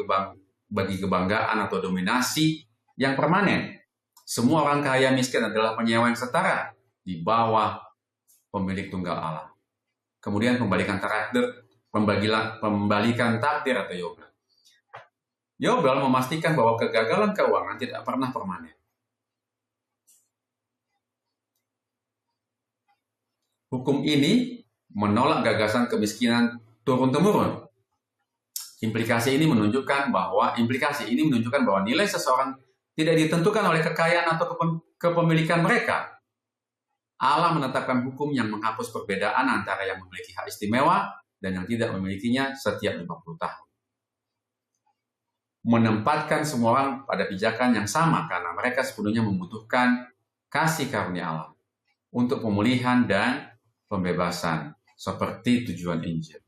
kebanggaan atau dominasi yang permanen. Semua orang kaya miskin adalah penyewa yang setara di bawah pemilik tunggal Allah. Kemudian pembalikan takdir atau Yobel. Yobel memastikan bahwa kegagalan keuangan tidak pernah permanen. Hukum ini menolak gagasan kemiskinan turun-temurun. Implikasi ini menunjukkan bahwa nilai seseorang tidak ditentukan oleh kekayaan atau kepemilikan mereka. Allah menetapkan hukum yang menghapus perbedaan antara yang memiliki hak istimewa dan yang tidak memilikinya setiap 50 tahun. Menempatkan semua orang pada pijakan yang sama karena mereka sepenuhnya membutuhkan kasih karunia Allah untuk pemulihan dan pembebasan seperti tujuan Injil.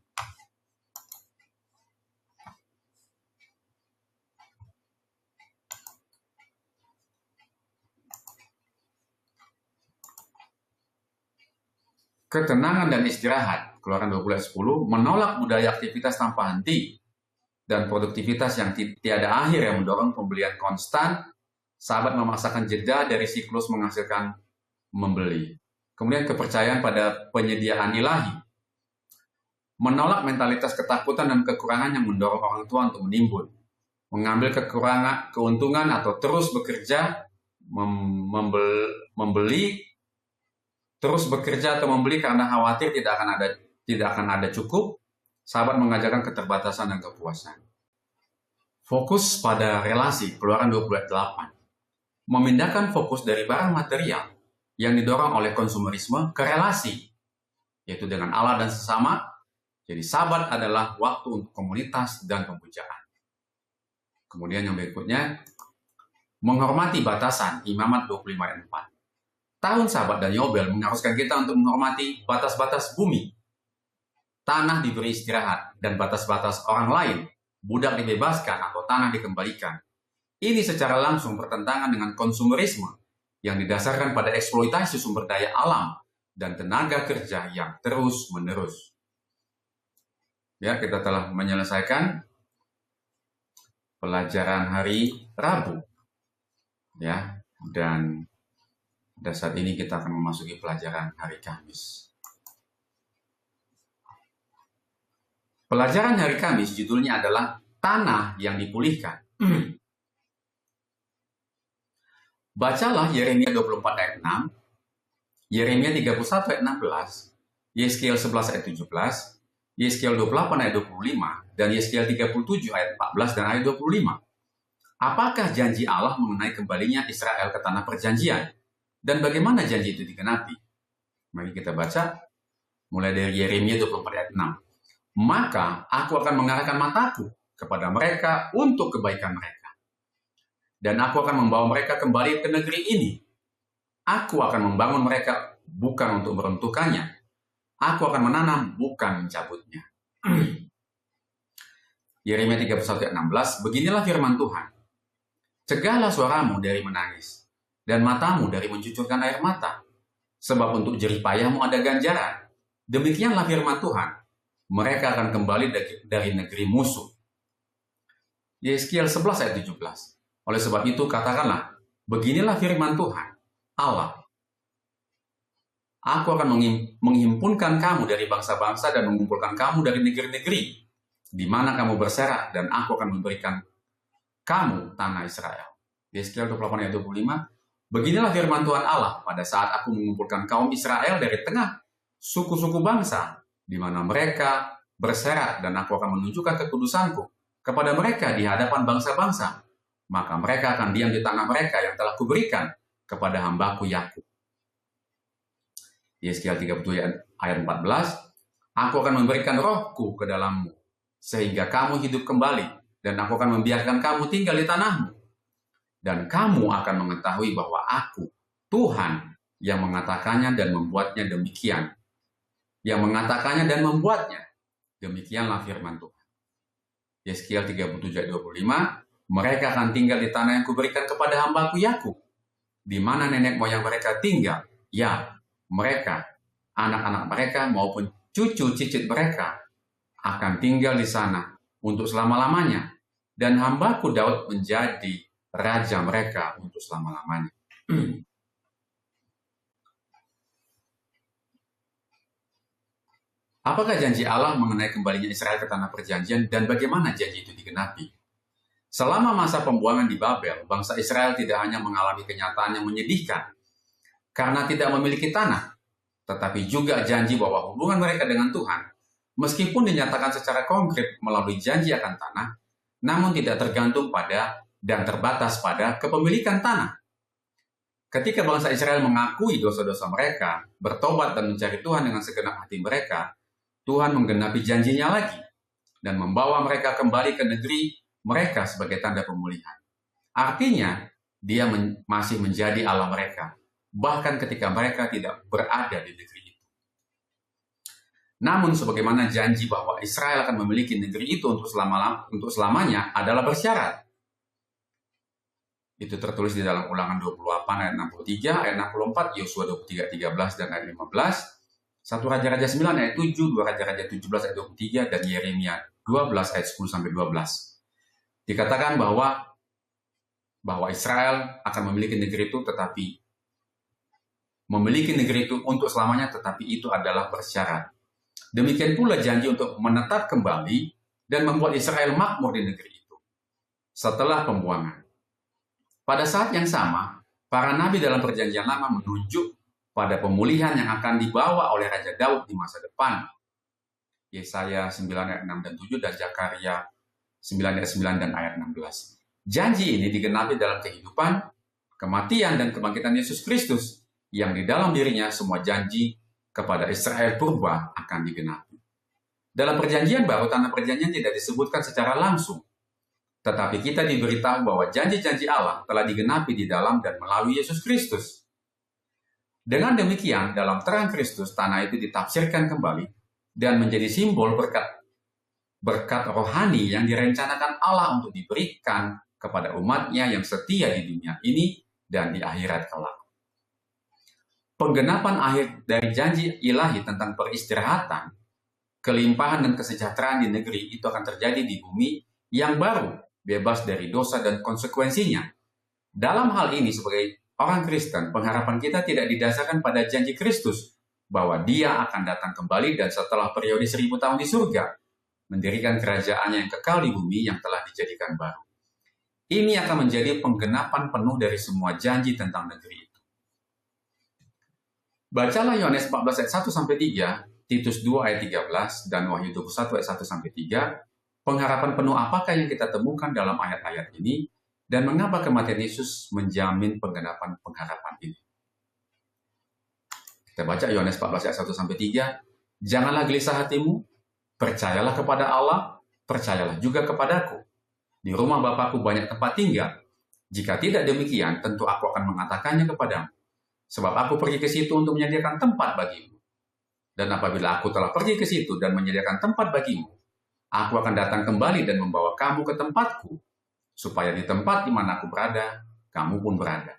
Ketenangan dan istirahat, Keluaran 12:10, menolak budaya aktivitas tanpa henti dan produktivitas yang tiada akhir yang mendorong pembelian konstan. Sahabat memaksakan jeda dari siklus menghasilkan membeli. Kemudian kepercayaan pada penyediaan ilahi. Menolak mentalitas ketakutan dan kekurangan yang mendorong orang tua untuk menimbun. Mengambil keuntungan atau terus bekerja, terus bekerja atau membeli karena khawatir tidak akan ada cukup. Sahabat mengajarkan keterbatasan dan kepuasan. Fokus pada relasi, Keluaran 28. Memindahkan fokus dari barang material yang didorong oleh konsumerisme ke relasi, yaitu dengan Allah dan sesama. Jadi Sabat adalah waktu untuk komunitas dan pemujaan. Kemudian yang berikutnya, menghormati batasan, Imamat 25:4. Tahun Sabat dan Yobel mengharuskan kita untuk menghormati batas-batas bumi. Tanah diberi istirahat dan batas-batas orang lain, budak dibebaskan atau tanah dikembalikan. Ini secara langsung bertentangan dengan konsumerisme yang didasarkan pada eksploitasi sumber daya alam dan tenaga kerja yang terus-menerus. Ya, kita telah menyelesaikan pelajaran hari Rabu. Ya, dan pada saat ini kita akan memasuki pelajaran hari Kamis. Pelajaran hari Kamis judulnya adalah Tanah yang Dipulihkan. Bacalah Yeremia 24 ayat 6, Yeremia 31 ayat 16, Yeskiel 11 ayat 17, Yeskiel 28 ayat 25, dan Yeskiel 37 ayat 14 dan ayat 25. Apakah janji Allah mengenai kembalinya Israel ke tanah perjanjian? Dan bagaimana janji itu digenapi? Mari kita baca mulai dari Yeremia 24 ayat 6. Maka aku akan mengarahkan mataku kepada mereka untuk kebaikan mereka. Dan aku akan membawa mereka kembali ke negeri ini. Aku akan membangun mereka bukan untuk meruntuhkannya. Aku akan menanam bukan mencabutnya. Yeremia 31 ayat 16. Beginilah firman Tuhan. Cegahlah suaramu dari menangis dan matamu dari mencucurkan air mata, sebab untuk jerih payahmu ada ganjaran. Demikianlah firman Tuhan, mereka akan kembali dari negeri musuh. Yeskiel 11 ayat 17. Oleh sebab itu katakanlah, beginilah firman Tuhan, Allah. Aku akan menghimpunkan kamu dari bangsa-bangsa dan mengumpulkan kamu dari negeri-negeri, di mana kamu berserak, dan aku akan memberikan kamu tanah Israel. Yeskiel 28 ayat 25. Beginilah firman Tuhan Allah, pada saat aku mengumpulkan kaum Israel dari tengah suku-suku bangsa, di mana mereka berserak, dan aku akan menunjukkan kekudusanku kepada mereka di hadapan bangsa-bangsa, maka mereka akan diam di tanah mereka yang telah kuberikan kepada hambaku Yakub. Yeskiel 37 ayat 14, aku akan memberikan rohku ke dalammu, sehingga kamu hidup kembali, dan aku akan membiarkan kamu tinggal di tanahmu. Dan kamu akan mengetahui bahwa aku, Tuhan, yang mengatakannya dan membuatnya demikian. Yang mengatakannya dan membuatnya. Demikianlah firman Tuhan. Yeskiel 37 ayat 25, mereka akan tinggal di tanah yang kuberikan kepada hambaku Yakub, di mana nenek moyang mereka tinggal. Ya, mereka, anak-anak mereka maupun cucu cicit mereka akan tinggal di sana untuk selama-lamanya. Dan hambaku Daud menjadi raja mereka untuk selama-lamanya. Apakah janji Allah mengenai kembalinya Israel ke tanah perjanjian dan bagaimana janji itu digenapi? Selama masa pembuangan di Babel, bangsa Israel tidak hanya mengalami kenyataan yang menyedihkan karena tidak memiliki tanah, tetapi juga janji bahwa hubungan mereka dengan Tuhan, meskipun dinyatakan secara konkret melalui janji akan tanah, namun tidak tergantung pada dan terbatas pada kepemilikan tanah. Ketika bangsa Israel mengakui dosa-dosa mereka, bertobat dan mencari Tuhan dengan segenap hati mereka, Tuhan menggenapi janjinya lagi dan membawa mereka kembali ke negeri mereka sebagai tanda pemulihan. Artinya, dia masih menjadi Allah mereka, bahkan ketika mereka tidak berada di negeri itu. Namun, sebagaimana janji bahwa Israel akan memiliki negeri itu untuk selamanya adalah bersyarat. Itu tertulis di dalam Ulangan 28 ayat 63, ayat 64, Yosua 23:13 dan ayat 15, 1 Raja-Raja 9 ayat 7, 2 Raja-Raja 17 ayat 23, dan Yeremia 12 ayat 10-12. Dikatakan bahwa Israel akan memiliki negeri itu, tetapi memiliki negeri itu untuk selamanya, tetapi itu adalah bersyarat. Demikian pula janji untuk menetap kembali dan membuat Israel makmur di negeri itu setelah pembuangan. Pada saat yang sama, para nabi dalam perjanjian lama menunjuk pada pemulihan yang akan dibawa oleh Raja Daud di masa depan. Yesaya 9 ayat 6 dan 7 dan Zakaria 9 ayat 9 dan ayat 16. Janji ini digenapi dalam kehidupan, kematian, dan kebangkitan Yesus Kristus, yang di dalam dirinya semua janji kepada Israel purba akan digenapi. Dalam perjanjian baru, tanah perjanjian tidak disebutkan secara langsung, tetapi kita diberitahu bahwa janji-janji Allah telah digenapi di dalam dan melalui Yesus Kristus. Dengan demikian, dalam terang Kristus, tanah itu ditafsirkan kembali dan menjadi simbol berkat rohani yang direncanakan Allah untuk diberikan kepada umatnya yang setia di dunia ini dan di akhirat kelak. Penggenapan akhir dari janji ilahi tentang peristirahatan, kelimpahan dan kesejahteraan di negeri itu akan terjadi di bumi yang baru, bebas dari dosa dan konsekuensinya. Dalam hal ini, sebagai orang Kristen, pengharapan kita tidak didasarkan pada janji Kristus bahwa Dia akan datang kembali dan setelah periode 1000 tahun di surga, mendirikan kerajaannya yang kekal di bumi yang telah dijadikan baru. Ini akan menjadi penggenapan penuh dari semua janji tentang negeri itu. Bacalah Yohanes 14 ayat 1-3, Titus 2 ayat 13, dan Wahyu 21 ayat 1-3. Pengharapan penuh apakah yang kita temukan dalam ayat-ayat ini, dan mengapa kematian Yesus menjamin penggenapan pengharapan ini? Kita baca Yohanes 14 ayat 1-3. Janganlah gelisah hatimu, percayalah kepada Allah, percayalah juga kepadaku. Di rumah Bapakku banyak tempat tinggal. Jika tidak demikian, tentu aku akan mengatakannya kepadamu. Sebab aku pergi ke situ untuk menyediakan tempat bagimu. Dan apabila aku telah pergi ke situ dan menyediakan tempat bagimu, aku akan datang kembali dan membawa kamu ke tempatku, supaya di tempat di mana aku berada, kamu pun berada.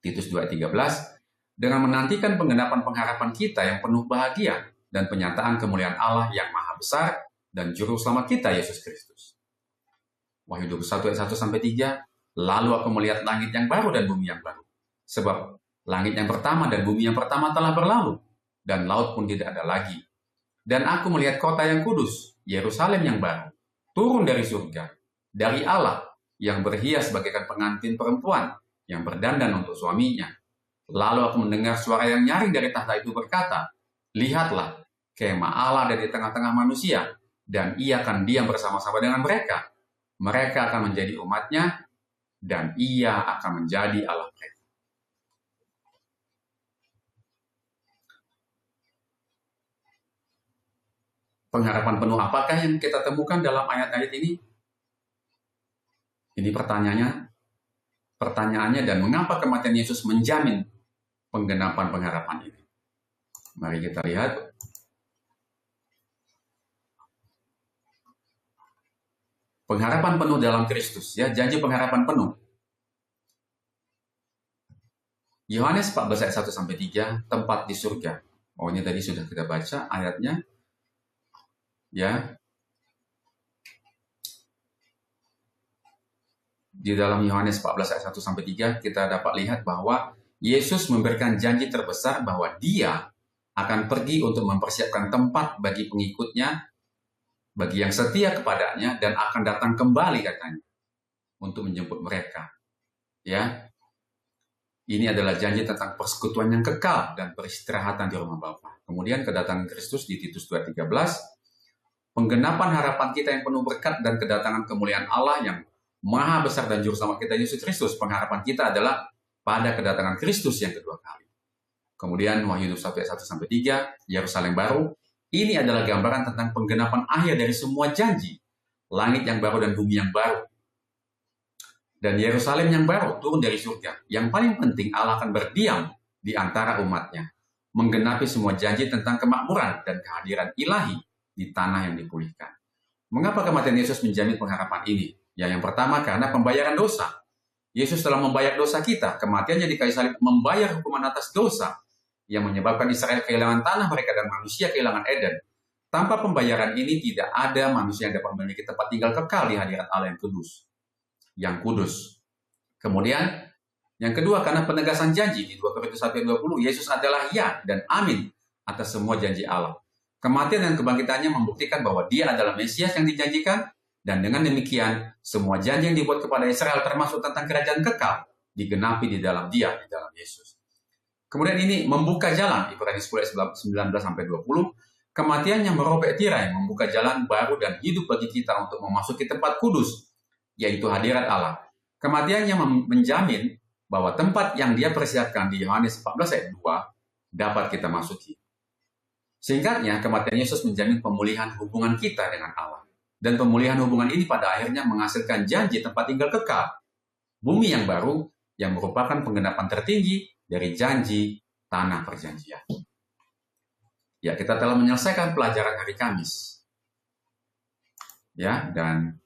Titus 2:13, dengan menantikan penggenapan pengharapan kita yang penuh bahagia dan penyataan kemuliaan Allah yang maha besar dan juru selamat kita, Yesus Kristus. Wahyu 21 ayat 1-3, lalu aku melihat langit yang baru dan bumi yang baru. Sebab langit yang pertama dan bumi yang pertama telah berlalu, dan laut pun tidak ada lagi. Dan aku melihat kota yang kudus, Yerusalem yang baru, turun dari surga, dari Allah, yang berhias bagaikan pengantin perempuan, yang berdandan untuk suaminya. Lalu aku mendengar suara yang nyaring dari tahta itu berkata, lihatlah, kemah Allah ada di tengah-tengah manusia, dan Ia akan diam bersama-sama dengan mereka. Mereka akan menjadi umatnya, dan Ia akan menjadi Allah mereka. Pengharapan penuh apakah yang kita temukan dalam ayat-ayat ini? Ini pertanyaannya, dan mengapa kematian Yesus menjamin penggenapan pengharapan ini? Mari kita lihat. Pengharapan penuh dalam Kristus, ya, janji pengharapan penuh. Yohanes 14 ayat 1-3, tempat di surga. Oh, ini tadi sudah kita baca ayatnya. Ya. di dalam Yohanes 14 ayat 1 sampai 3 kita dapat lihat bahwa Yesus memberikan janji terbesar bahwa Dia akan pergi untuk mempersiapkan tempat bagi pengikutnya, bagi yang setia kepadanya, dan akan datang kembali katanya untuk menjemput mereka. Ya, ini adalah janji tentang persekutuan yang kekal dan peristirahatan di rumah Bapa. Kemudian kedatangan Kristus di Titus 2:13, penggenapan harapan kita yang penuh berkat dan kedatangan kemuliaan Allah yang Maha besar dan juru selamat kita Yesus Kristus. Pengharapan kita adalah pada kedatangan Kristus yang kedua kali. Kemudian Wahyu 1 ayat 1 sampai 3, Yerusalem baru. Ini adalah gambaran tentang penggenapan akhir dari semua janji. Langit yang baru dan bumi yang baru. Dan Yerusalem yang baru turun dari surga. Yang paling penting Allah akan berdiam di antara umatnya. Menggenapi semua janji tentang kemakmuran dan kehadiran ilahi di tanah yang dipulihkan. Mengapa kematian Yesus menjamin pengharapan ini? Ya, yang pertama karena pembayaran dosa. Yesus telah membayar dosa kita. Kematiannya di kayu salib membayar hukuman atas dosa yang menyebabkan Israel kehilangan tanah mereka dan manusia kehilangan Eden. Tanpa pembayaran ini tidak ada manusia yang dapat memiliki tempat tinggal kekal di hadirat Allah yang kudus. Yang kudus. Kemudian, yang kedua karena penegasan janji di 2 Korintus 1:20, Yesus adalah ya dan amin atas semua janji Allah. Kematian dan kebangkitannya membuktikan bahwa Dia adalah Mesias yang dijanjikan, dan dengan demikian semua janji yang dibuat kepada Israel termasuk tentang kerajaan kekal digenapi di dalam Dia, di dalam Yesus. Kemudian ini membuka jalan, Ibrani 10 ayat 19-20, kematian yang merobek tirai, membuka jalan baru dan hidup bagi kita untuk memasuki tempat kudus, yaitu hadirat Allah. Kematiannya menjamin bahwa tempat yang Dia persiapkan di Yohanes 14 ayat 2 dapat kita masuki. Singkatnya, kematian Yesus menjamin pemulihan hubungan kita dengan Allah. Dan pemulihan hubungan ini pada akhirnya menghasilkan janji tempat tinggal kekal, bumi yang baru yang merupakan penggenapan tertinggi dari janji tanah perjanjian. Ya, kita telah menyelesaikan pelajaran hari Kamis. Ya, dan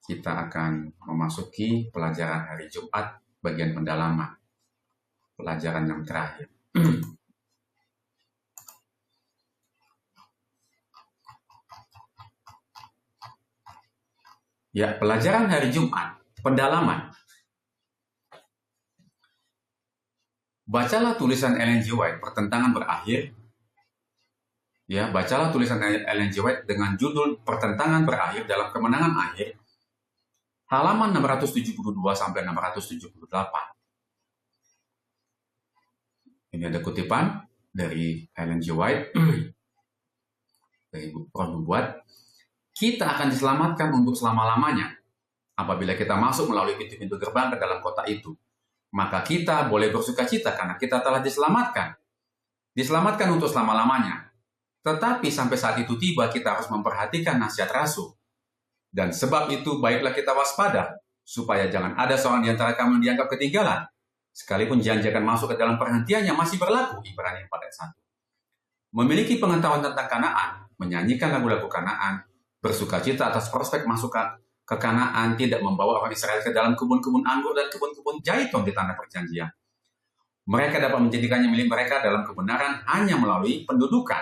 kita akan memasuki pelajaran hari Jumat bagian pendalaman. Pelajaran yang terakhir. Ya, pelajaran hari Jumat, pendalaman. Bacalah tulisan Ellen G. White, Pertentangan Berakhir. Ya, bacalah tulisan Ellen G. White dengan judul Pertentangan Berakhir dalam Kemenangan Akhir, halaman 672-678. Ini ada kutipan dari Ellen G. White, dari buku Roh Nubuat. Kita akan diselamatkan untuk selama-lamanya apabila kita masuk melalui pintu-pintu gerbang ke dalam kota itu. Maka kita boleh bersukacita karena kita telah diselamatkan. Diselamatkan untuk selama-lamanya. Tetapi sampai saat itu tiba, kita harus memperhatikan nasihat Rasul. Dan sebab itu, baiklah kita waspada, supaya jangan ada seorang di antara kamu yang dianggap ketinggalan. Sekalipun janji akan masuk ke dalam perhentian yang masih berlaku, Ibrani 4 ayat 1. Memiliki pengetahuan tentang Kanaan, menyanyikan lagu-lagu Kanaan, bersukacita atas prospek masuk ke Kanaan, tidak membawa orang Israel ke dalam kebun-kebun anggur dan kebun-kebun zaitun di tanah perjanjian. Mereka dapat menjadikannya milik mereka dalam kebenaran hanya melalui pendudukan.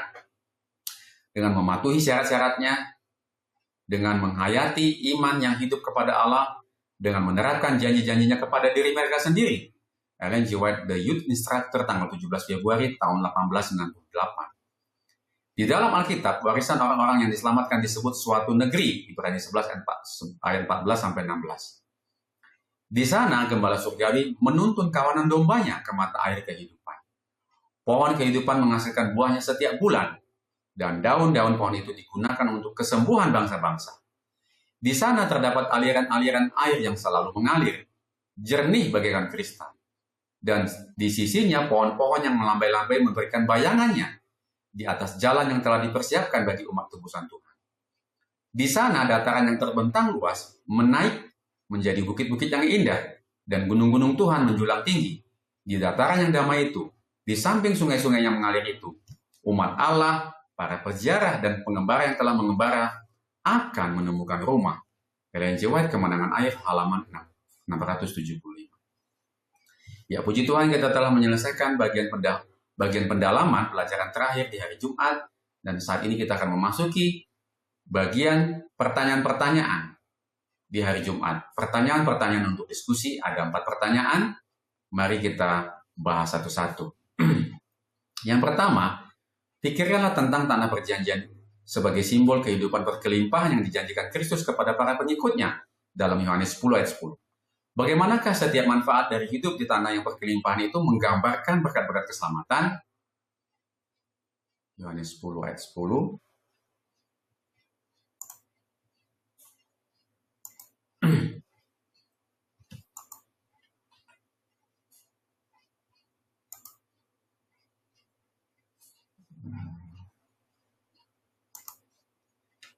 Dengan mematuhi syarat-syaratnya, dengan menghayati iman yang hidup kepada Allah, dengan menerapkan janji-janjinya kepada diri mereka sendiri. Ellen G. White, The Youth Instructor, tanggal 17 Februari tahun 1898. Di dalam Alkitab, warisan orang-orang yang diselamatkan disebut suatu negeri, Ibrani 11 ayat 14-16. Di sana, gembala surgawi menuntun kawanan dombanya ke mata air kehidupan. Pohon kehidupan menghasilkan buahnya setiap bulan, dan daun-daun pohon itu digunakan untuk kesembuhan bangsa-bangsa. Di sana terdapat aliran-aliran air yang selalu mengalir, jernih bagaikan kristal. Dan di sisinya pohon-pohon yang melambai-lambai memberikan bayangannya di atas jalan yang telah dipersiapkan bagi umat tebusan Tuhan. Di sana dataran yang terbentang luas menaik menjadi bukit-bukit yang indah, dan gunung-gunung Tuhan menjulang tinggi. Di dataran yang damai itu, di samping sungai-sungai yang mengalir itu, umat Allah, para peziarah dan pengembara yang telah mengembara akan menemukan rumah. Ellen G. White, Kemenangan Akhir, halaman 675. Ya, puji Tuhan, kita telah menyelesaikan bagian pendalaman pelajaran terakhir di hari Jumat, dan saat ini kita akan memasuki bagian pertanyaan-pertanyaan. di hari Jumat. Pertanyaan-pertanyaan untuk diskusi, ada 4 pertanyaan. Mari kita bahas satu-satu. Yang pertama, pikirkanlah tentang tanah perjanjian sebagai simbol kehidupan berkelimpahan yang dijanjikan Kristus kepada para pengikutnya dalam Yohanes 10 ayat 10. Bagaimanakah setiap manfaat dari hidup di tanah yang berkelimpahan itu menggambarkan berkat-berkat keselamatan? Yohanes 10 ayat 10.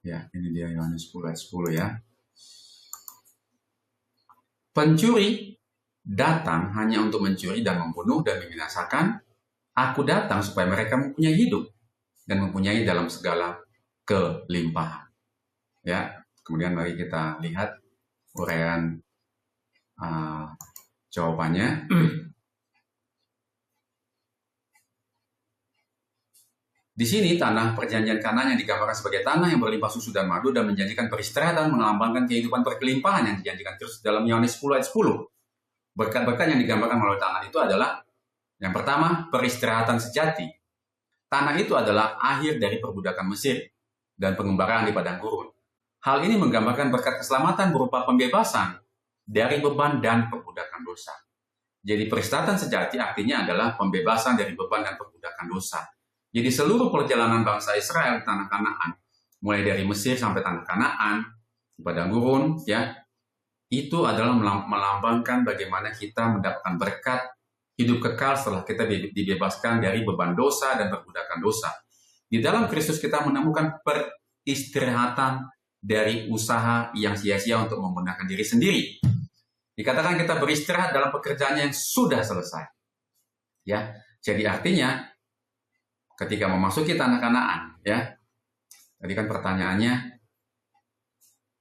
Ya, ini dia Yohanes 10 ayat 10 ya. Pencuri datang hanya untuk mencuri dan membunuh dan membinasakan. Aku datang supaya mereka mempunyai hidup dan mempunyai dalam segala kelimpahan. Ya, kemudian mari kita lihat uraian jawabannya. Di sini tanah perjanjian Kanaan yang digambarkan sebagai tanah yang berlimpah susu dan madu dan menjanjikan peristirahatan melambangkan kehidupan berkelimpahan yang dijanjikan Kristus dalam Yohanes 10 ayat 10. Berkat-berkat yang digambarkan melalui tanah itu adalah yang pertama, peristirahatan sejati. Tanah itu adalah akhir dari perbudakan Mesir dan pengembaraan di padang gurun. Hal ini menggambarkan berkat keselamatan berupa pembebasan dari beban dan perbudakan dosa. Jadi peristirahatan sejati artinya adalah pembebasan dari beban dan perbudakan dosa. Jadi seluruh perjalanan bangsa Israel di tanah Kanaan, mulai dari Mesir sampai tanah Kanaan, di padang gurun, ya, itu adalah melambangkan bagaimana kita mendapatkan berkat hidup kekal setelah kita dibebaskan dari beban dosa dan perbudakan dosa. Di dalam Kristus kita menemukan peristirahatan dari usaha yang sia-sia untuk membenarkan diri sendiri. Dikatakan kita beristirahat dalam pekerjaan yang sudah selesai. Ya, jadi artinya ketika memasuki tanah Kanaan, ya, tadi kan pertanyaannya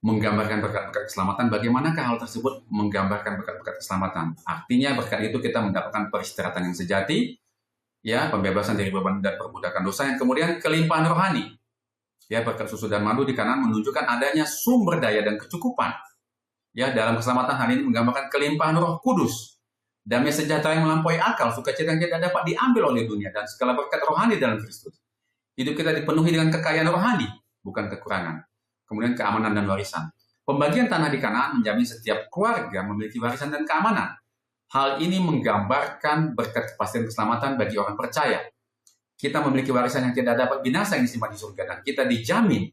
menggambarkan berkat-berkat keselamatan. Bagaimanakah hal tersebut menggambarkan berkat-berkat keselamatan? Artinya berkat itu kita mendapatkan peristirahatan yang sejati, ya, pembebasan dari beban dan perbudakan dosa, yang kemudian kelimpahan rohani. Ya, berkat susu dan madu di Kanaan menunjukkan adanya sumber daya dan kecukupan. Ya, dalam keselamatan hal ini menggambarkan kelimpahan Roh Kudus. Damai sejahtera yang melampaui akal, sukacita yang tidak dapat diambil oleh dunia, dan segala berkat rohani dalam Kristus. Hidup kita dipenuhi dengan kekayaan rohani, bukan kekurangan. Kemudian keamanan dan warisan. Pembagian tanah di Kanaan menjamin setiap keluarga memiliki warisan dan keamanan. Hal ini menggambarkan berkat kepastian keselamatan bagi orang percaya. Kita memiliki warisan yang tidak dapat binasa yang disimpan di surga, dan kita dijamin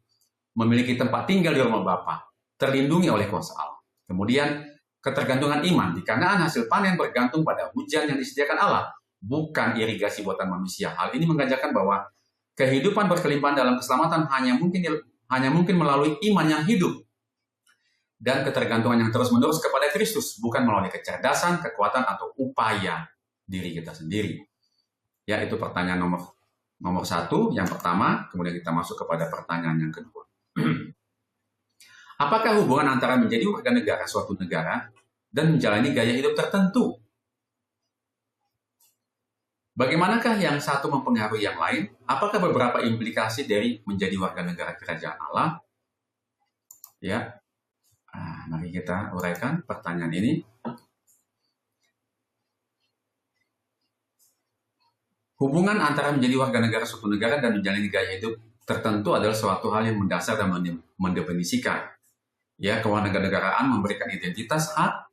memiliki tempat tinggal di rumah Bapa, terlindungi oleh kuasa Allah. Kemudian ketergantungan iman. Di Kanaan hasil panen bergantung pada hujan yang disediakan Allah, bukan irigasi buatan manusia. Hal ini mengajarkan bahwa kehidupan berkelimpahan dalam keselamatan hanya mungkin melalui iman yang hidup dan ketergantungan yang terus-menerus kepada Kristus, bukan melalui kecerdasan, kekuatan, atau upaya diri kita sendiri. Ya, itu pertanyaan nomor 1, yang pertama. Kemudian kita masuk kepada pertanyaan yang kedua. Apakah hubungan antara menjadi warga negara suatu negara dan menjalani gaya hidup tertentu? Bagaimanakah yang satu mempengaruhi yang lain? Apakah beberapa implikasi dari menjadi warga negara kerajaan Allah? Ya, mari kita uraikan pertanyaan ini. Hubungan antara menjadi warga negara suatu negara dan menjalani gaya hidup tertentu adalah suatu hal yang mendasar dan mendefinisikan. Ya, kewarganegaraan memberikan identitas, hak,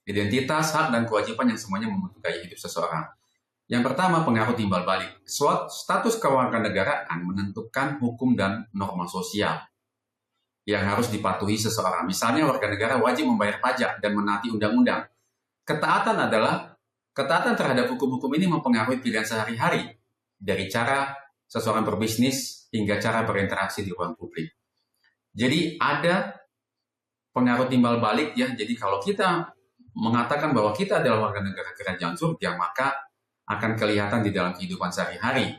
dan kewajiban yang semuanya membentuk gaya hidup seseorang. Yang pertama, pengaruh timbal balik. Status kewarganegaraan menentukan hukum dan norma sosial yang harus dipatuhi seseorang. Misalnya, warga negara wajib membayar pajak dan menaati undang-undang. Ketaatan terhadap hukum-hukum ini mempengaruhi pilihan sehari-hari, dari cara seseorang berbisnis hingga cara berinteraksi di ruang publik. Jadi ada pengaruh timbal balik, ya. Jadi kalau kita mengatakan bahwa kita adalah warga negara kerajaan surga, maka akan kelihatan di dalam kehidupan sehari-hari.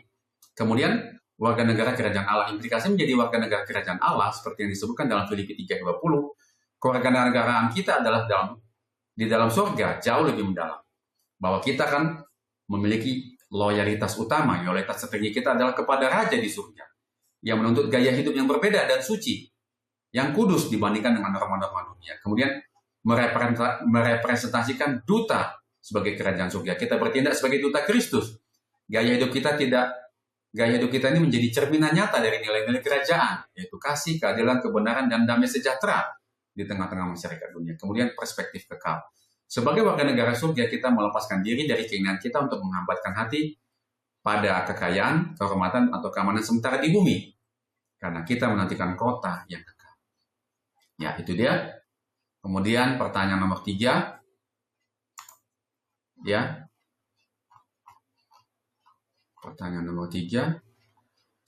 Kemudian warga negara kerajaan Allah, implikasi menjadi warga negara kerajaan Allah seperti yang disebutkan dalam Filipi 3:20, kewarganegaraan kita adalah di dalam surga jauh lebih mendalam. Bahwa kita kan memiliki loyalitas utama, loyalitas tertinggi kita adalah kepada Raja di surga, yang menuntut gaya hidup yang berbeda dan suci. yang kudus dibandingkan dengan norma-norma dunia. Kemudian merepresentasikan duta sebagai kerajaan surga. Kita bertindak sebagai duta Kristus. Gaya hidup kita ini menjadi cerminan nyata dari nilai-nilai kerajaan, yaitu kasih, keadilan, kebenaran, dan damai sejahtera di tengah-tengah masyarakat dunia. Kemudian perspektif kekal. Sebagai warga negara surga, kita melepaskan diri dari keinginan kita untuk menghambatkan hati pada kekayaan, kehormatan, atau keamanan sementara di bumi. Karena kita menantikan kota yang kekal. Ya, itu dia. Kemudian pertanyaan nomor 3. Ya. Pertanyaan nomor 3.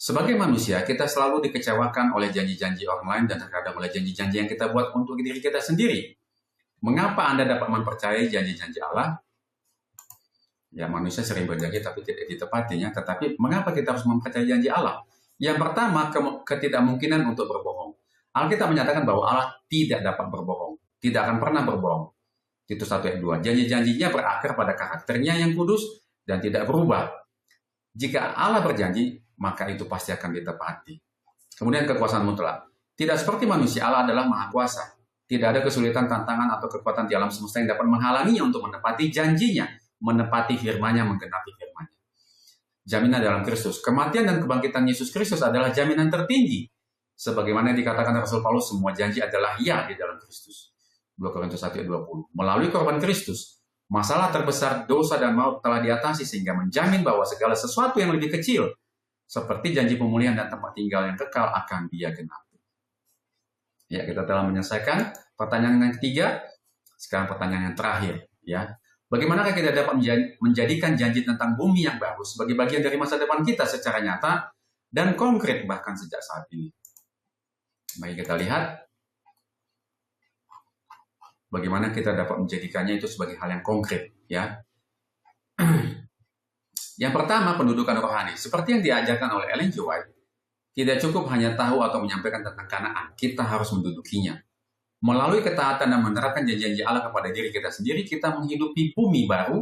Sebagai manusia, kita selalu dikecewakan oleh janji-janji orang lain dan terkadang oleh janji-janji yang kita buat untuk diri kita sendiri. Mengapa Anda dapat mempercayai janji-janji Allah? Ya, manusia sering berjanji tapi tidak ditepatinya. Tetapi mengapa kita harus mempercayai janji Allah? Yang pertama, ketidakmungkinan untuk berbohong. Alkitab menyatakan bahwa Allah tidak dapat berbohong. Tidak akan pernah berbohong. Titus 1 ayat 2. Janji-janjinya berakar pada karakternya yang kudus dan tidak berubah. Jika Allah berjanji, maka itu pasti akan ditepati. Kemudian kekuasaan mutlak. Tidak seperti manusia, Allah adalah maha kuasa. Tidak ada kesulitan, tantangan, atau kekuatan di alam semesta yang dapat menghalanginya untuk menepati janjinya, menepati firman-Nya, menggenapi firman-Nya. Jaminan dalam Kristus. Kematian dan kebangkitan Yesus Kristus adalah jaminan tertinggi. Sebagaimana dikatakan Rasul Paulus, semua janji adalah ya di dalam Kristus. 2 Korintus 1 ayat 20. Melalui korban Kristus, masalah terbesar dosa dan maut telah diatasi sehingga menjamin bahwa segala sesuatu yang lebih kecil seperti janji pemulihan dan tempat tinggal yang kekal akan Dia genapi. Ya, kita telah menyelesaikan pertanyaan yang ketiga. Sekarang pertanyaan yang terakhir, ya. Bagaimanakah kita dapat menjadikan janji tentang bumi yang baru sebagai bagian dari masa depan kita secara nyata dan konkret bahkan sejak saat ini? Mari kita lihat bagaimana kita dapat menjadikannya itu sebagai hal yang konkret, ya. Yang pertama, pendudukan rohani. Seperti yang diajarkan oleh Ellen G. White, tidak cukup hanya tahu atau menyampaikan tentang Kanaan, kita harus mendudukinya. Melalui ketaatan dan menerapkan janji-janji Allah kepada diri kita sendiri, kita menghidupi bumi baru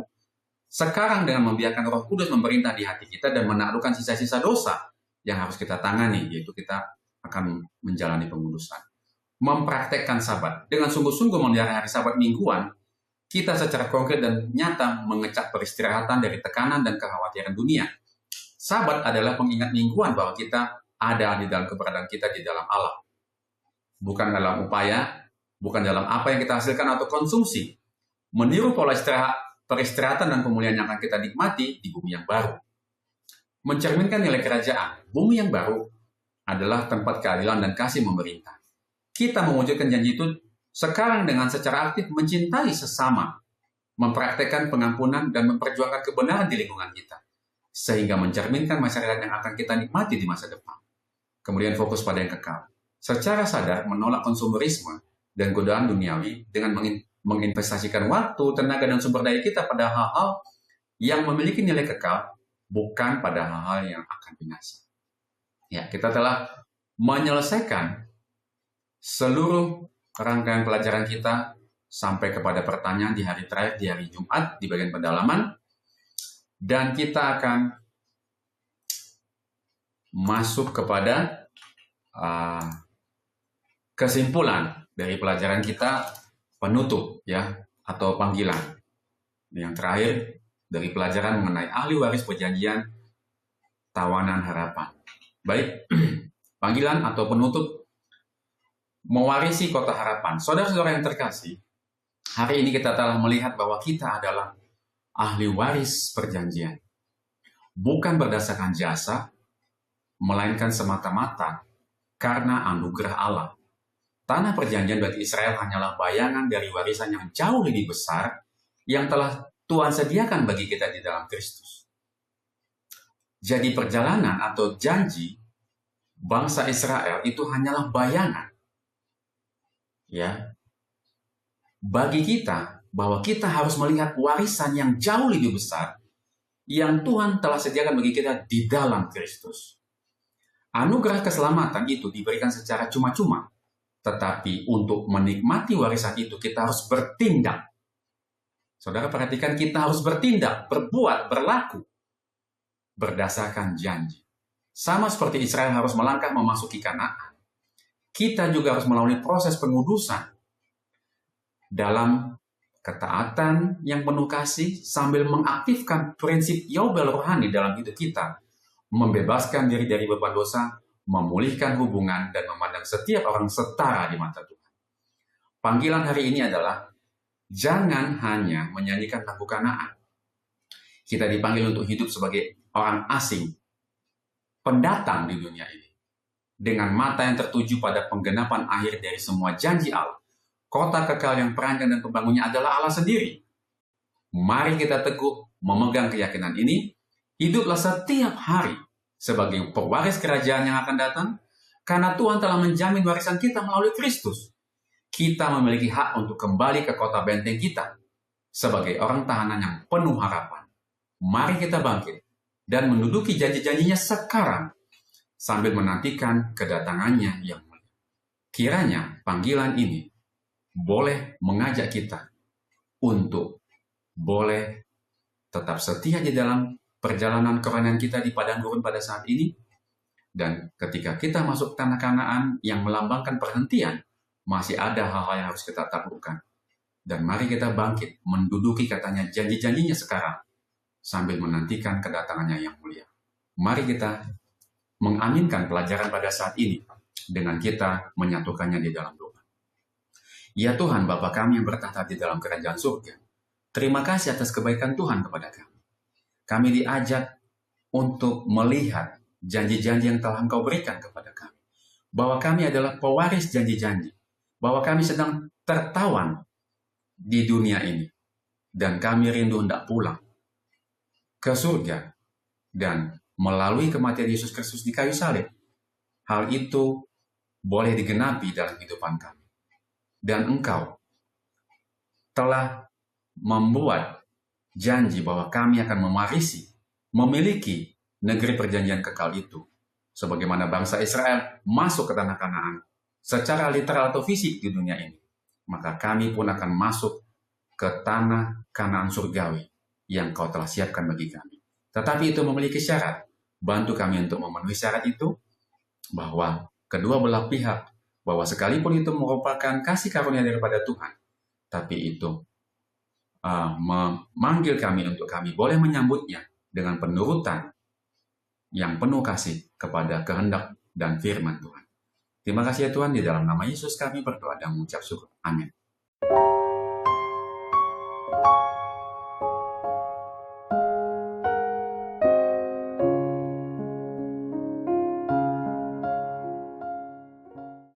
sekarang dengan membiarkan Roh Kudus memerintah di hati kita dan menaklukkan sisa-sisa dosa yang harus kita tangani, yaitu kita akan menjalani pengudusan. Mempraktekkan Sabat. Dengan sungguh-sungguh memelihara hari Sabat mingguan, kita secara konkret dan nyata mengecap peristirahatan dari tekanan dan kekhawatiran dunia. Sabat adalah pengingat mingguan bahwa kita ada di dalam keberadaan kita di dalam Allah. Bukan dalam upaya, bukan dalam apa yang kita hasilkan atau konsumsi. Meniru pola peristirahatan dan pemulihan yang akan kita nikmati di bumi yang baru. Mencerminkan nilai kerajaan. Bumi yang baru adalah tempat keadilan dan kasih memerintah. Kita mewujudkan janji itu sekarang dengan secara aktif mencintai sesama, mempraktekkan pengampunan dan memperjuangkan kebenaran di lingkungan kita, sehingga mencerminkan masyarakat yang akan kita nikmati di masa depan. Kemudian fokus pada yang kekal. Secara sadar menolak konsumerisme dan godaan duniawi dengan menginvestasikan waktu, tenaga, dan sumber daya kita pada hal-hal yang memiliki nilai kekal, bukan pada hal-hal yang akan binasa. Ya, kita telah menyelesaikan seluruh rangkaian pelajaran kita sampai kepada pertanyaan di hari terakhir, di hari Jumat, di bagian pendalaman. Dan kita akan masuk kepada kesimpulan dari pelajaran kita, penutup, ya, atau panggilan. Yang terakhir dari pelajaran mengenai ahli waris perjanjian, tawanan harapan. Baik, panggilan atau penutup mewarisi kota harapan. Saudara-saudara yang terkasih, hari ini kita telah melihat bahwa kita adalah ahli waris perjanjian. Bukan berdasarkan jasa, melainkan semata-mata karena anugerah Allah. Tanah perjanjian bagi Israel hanyalah bayangan dari warisan yang jauh lebih besar yang telah Tuhan sediakan bagi kita di dalam Kristus. Jadi perjalanan atau janji bangsa Israel itu hanyalah bayangan. Ya, bagi kita bahwa kita harus melihat warisan yang jauh lebih besar yang Tuhan telah sediakan bagi kita di dalam Kristus. Anugerah keselamatan itu diberikan secara cuma-cuma, tetapi untuk menikmati warisan itu kita harus bertindak. Saudara perhatikan, kita harus bertindak, berbuat, berlaku berdasarkan janji. Sama seperti Israel harus melangkah memasuki Kanaan, kita juga harus melalui proses pengudusan dalam ketaatan yang penuh kasih sambil mengaktifkan prinsip Yobel rohani dalam hidup kita, membebaskan diri dari beban dosa, memulihkan hubungan, dan memandang setiap orang setara di mata Tuhan. Panggilan hari ini adalah jangan hanya menyanyikan lagu Kanaan. Kita dipanggil untuk hidup sebagai orang asing, pendatang di dunia ini, dengan mata yang tertuju pada penggenapan akhir dari semua janji Allah. Kota kekal yang perancang dan pembangunnya adalah Allah sendiri. Mari kita teguh memegang keyakinan ini, hiduplah setiap hari sebagai pewaris kerajaan yang akan datang, karena Tuhan telah menjamin warisan kita melalui Kristus. Kita memiliki hak untuk kembali ke kota benteng kita sebagai orang tahanan yang penuh harapan. Mari kita bangkit dan menduduki janji-janjinya sekarang sambil menantikan kedatangannya yang mulia. Kiranya panggilan ini boleh mengajak kita untuk boleh tetap setia di dalam perjalanan kerohanian kita di padang gurun pada saat ini, dan ketika kita masuk tanah Kanaan yang melambangkan perhentian, masih ada hal-hal yang harus kita taklukkan. Dan mari kita bangkit menduduki katanya janji-janjinya sekarang sambil menantikan kedatangannya yang mulia. Mari kita mengaminkan pelajaran pada saat ini dengan kita menyatukannya di dalam doa. Ya Tuhan, Bapa kami yang bertahta di dalam kerajaan surga, terima kasih atas kebaikan Tuhan kepada kami. Kami diajak untuk melihat janji-janji yang telah Engkau berikan kepada kami. Bahwa kami adalah pewaris janji-janji. Bahwa kami sedang tertawan di dunia ini. Dan kami rindu hendak pulang ke surga. Dan melalui kematian Yesus Kristus di kayu salib, hal itu boleh digenapi dalam kehidupan kami. Dan Engkau telah membuat janji bahwa kami akan mewarisi, memiliki negeri perjanjian kekal itu. Sebagaimana bangsa Israel masuk ke tanah Kanaan secara literal atau fisik di dunia ini, maka kami pun akan masuk ke tanah Kanaan surgawi yang Kau telah siapkan bagi kami. Tetapi itu memiliki syarat. Bantu kami untuk memenuhi syarat itu, bahwa kedua belah pihak, bahwa sekalipun itu merupakan kasih karunia daripada Tuhan, tapi itu memanggil kami untuk kami boleh menyambutnya dengan penurutan yang penuh kasih kepada kehendak dan firman Tuhan. Terima kasih ya Tuhan, di dalam nama Yesus kami berdoa dan mengucap syukur. Amin.